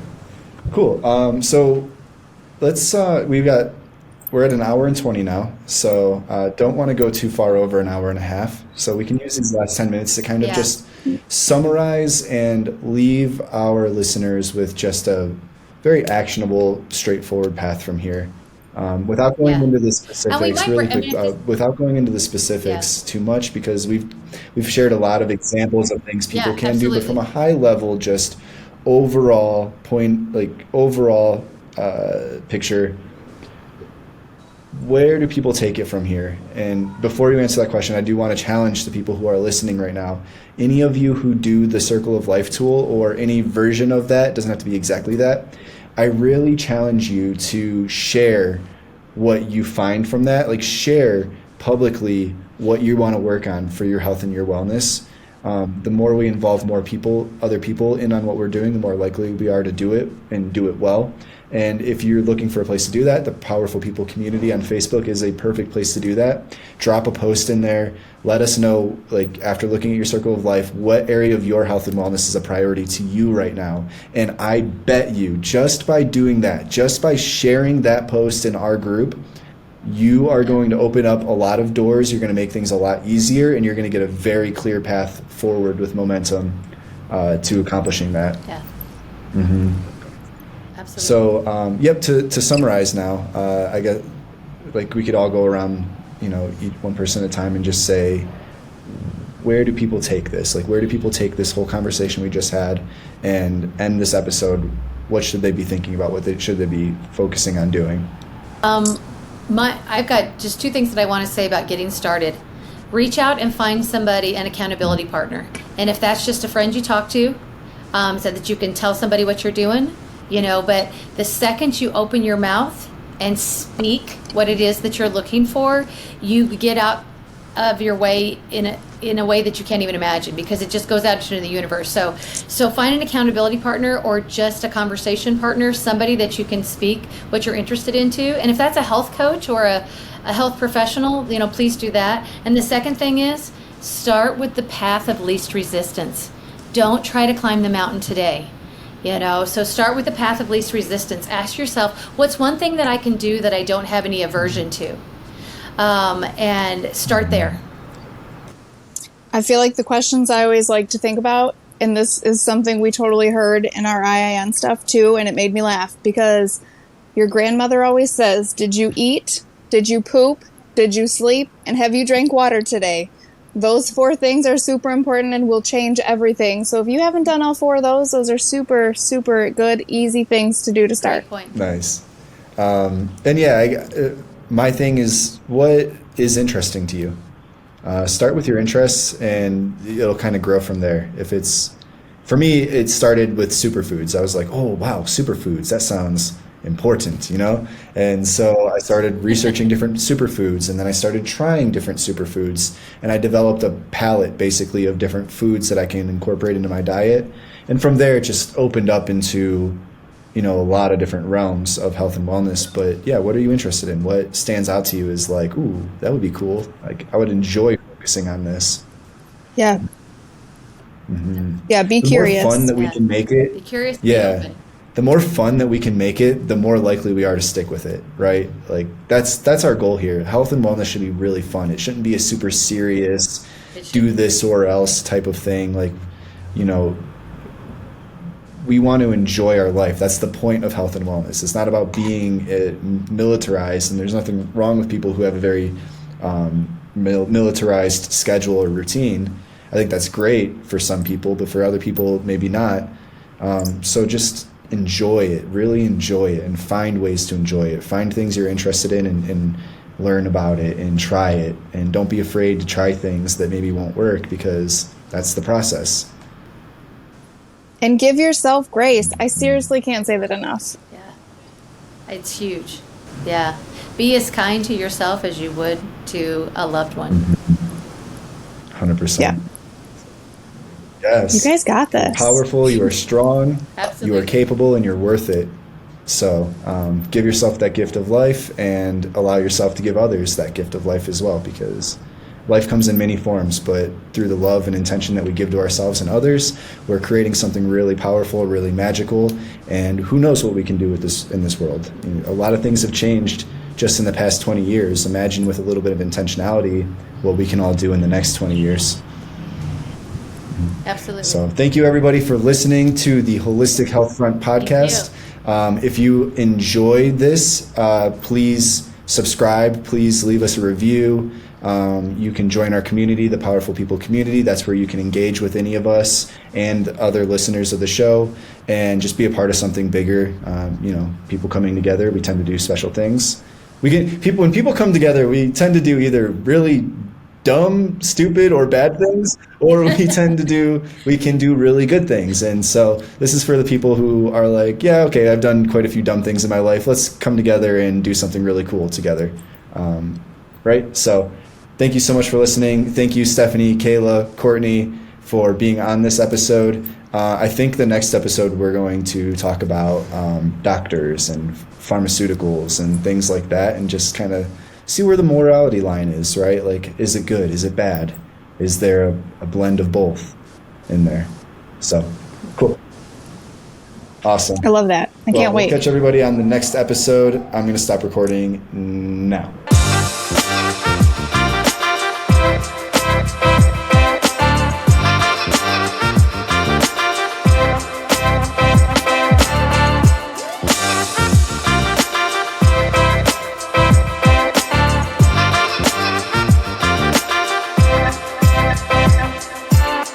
Cool. So let's we're at an hour and 20 now, so don't want to go too far over an hour and a half. So we can use these last 10 minutes to kind of Yeah. just summarize and leave our listeners with just a very actionable, straightforward path from here. Without going Yeah. into the And we specifics, might, really I quick, mean, I think, without going into the specifics too much, because we've shared a lot of examples of things people Yeah, can do, but from a absolutely. high level, just overall picture, where do people take it from here? And before you answer that question, I do want to challenge the people who are listening right now. Any of you who do the Circle of Life tool or any version of that, doesn't have to be exactly that, I really challenge you to share what you find from that. Like, share publicly what you want to work on for your health and your wellness. The more we involve other people in on what we're doing, the more likely we are to do it and do it well. And if you're looking for a place to do that, the Powerful People community on Facebook is a perfect place to do that. Drop a post in there. Let us know, after looking at your circle of life, what area of your health and wellness is a priority to you right now. And I bet you, just by doing that, just by sharing that post in our group, you are going to open up a lot of doors. You're going to make things a lot easier, and you're going to get a very clear path forward with momentum to accomplishing that. Yeah. Absolutely. So, to summarize now, I guess we could all go around, each one person at a time and just say, where do people take this? Where do people take this whole conversation we just had and end this episode? What should they be thinking about? Should they be focusing on doing? I've got just two things that I want to say about getting started. Reach out and find somebody, an accountability partner. And if that's just a friend you talk to, so that you can tell somebody what you're doing, but the second you open your mouth and speak what it is that you're looking for, you get out of your way in a way that you can't even imagine, because it just goes out into the universe. So find an accountability partner or just a conversation partner, somebody that you can speak what you're interested into. And if that's a health coach or a health professional, please do that. And the second thing is, start with the path of least resistance. Don't try to climb the mountain today. So start with the path of least resistance. Ask yourself, what's one thing that I can do that I don't have any aversion to? And start there. I feel like the questions I always like to think about and this is something we totally heard in our IIN stuff too, and it made me laugh because your grandmother always says, did you eat? Did you poop? Did you sleep? And have you drank water today? Those 4 things are super important and will change everything. So if you haven't done all 4 of those are super, super good, easy things to do to start. Great point. Nice. And yeah, my thing is, what is interesting to you? Start with your interests, and it'll kind of grow from there. For me, it started with superfoods. I was like, oh wow, superfoods, that sounds important, And so I started researching different superfoods, and then I started trying different superfoods, and I developed a palette basically of different foods that I can incorporate into my diet. And from there, it just opened up into, a lot of different realms of health and wellness. But yeah, what are you interested in? What stands out to you is like, ooh, that would be cool. Like, I would enjoy focusing on this. Yeah. Mm-hmm. Yeah, be The curious. more fun that we can make it. Be curious. Yeah. Be open. The more fun that we can make it, the more likely we are to stick with it, right? Like that's our goal here. Health and wellness should be really fun. It shouldn't be a super serious, do this or else type of thing. Like, we want to enjoy our life. That's the point of health and wellness. It's not about being militarized, and there's nothing wrong with people who have a very militarized schedule or routine. I think that's great for some people, but for other people, maybe not. So just enjoy it, really enjoy it, and find ways to enjoy it. Find things you're interested in and learn about it and try it. And don't be afraid to try things that maybe won't work, because that's the process. And give yourself grace. I seriously can't say that enough. Yeah. It's huge. Yeah. Be as kind to yourself as you would to a loved one. 100%. Yeah. Yes. You guys got this. You're powerful, you are strong, Absolutely. you are capable, and you're worth it. So give yourself that gift of life, and allow yourself to give others that gift of life as well, because life comes in many forms, but through the love and intention that we give to ourselves and others, we're creating something really powerful, really magical, and who knows what we can do with this in this world. A lot of things have changed just in the past 20 years. Imagine with a little bit of intentionality what we can all do in the next 20 years. Absolutely. So thank you, everybody, for listening to the Holistic Health Front podcast. If you enjoyed this, please subscribe. Please leave us a review. You can join our community, the Powerful People community. That's where you can engage with any of us and other listeners of the show, and just be a part of something bigger. People coming together, we tend to do special things. When people come together, we tend to do either really dumb, stupid, or bad things, or we can do really good things. And so this is for the people who are like, yeah, okay, I've done quite a few dumb things in my life. Let's come together and do something really cool together. Right? So thank you so much for listening. Thank you, Stephanie, Kayla, Courtney, for being on this episode. I think the next episode we're going to talk about doctors and pharmaceuticals and things like that, and just kind of see where the morality line is, right? Like, is it good? Is it bad? Is there a blend of both in there? So, cool. Awesome. I love that. I can't wait. We'll catch everybody on the next episode. I'm going to stop recording now.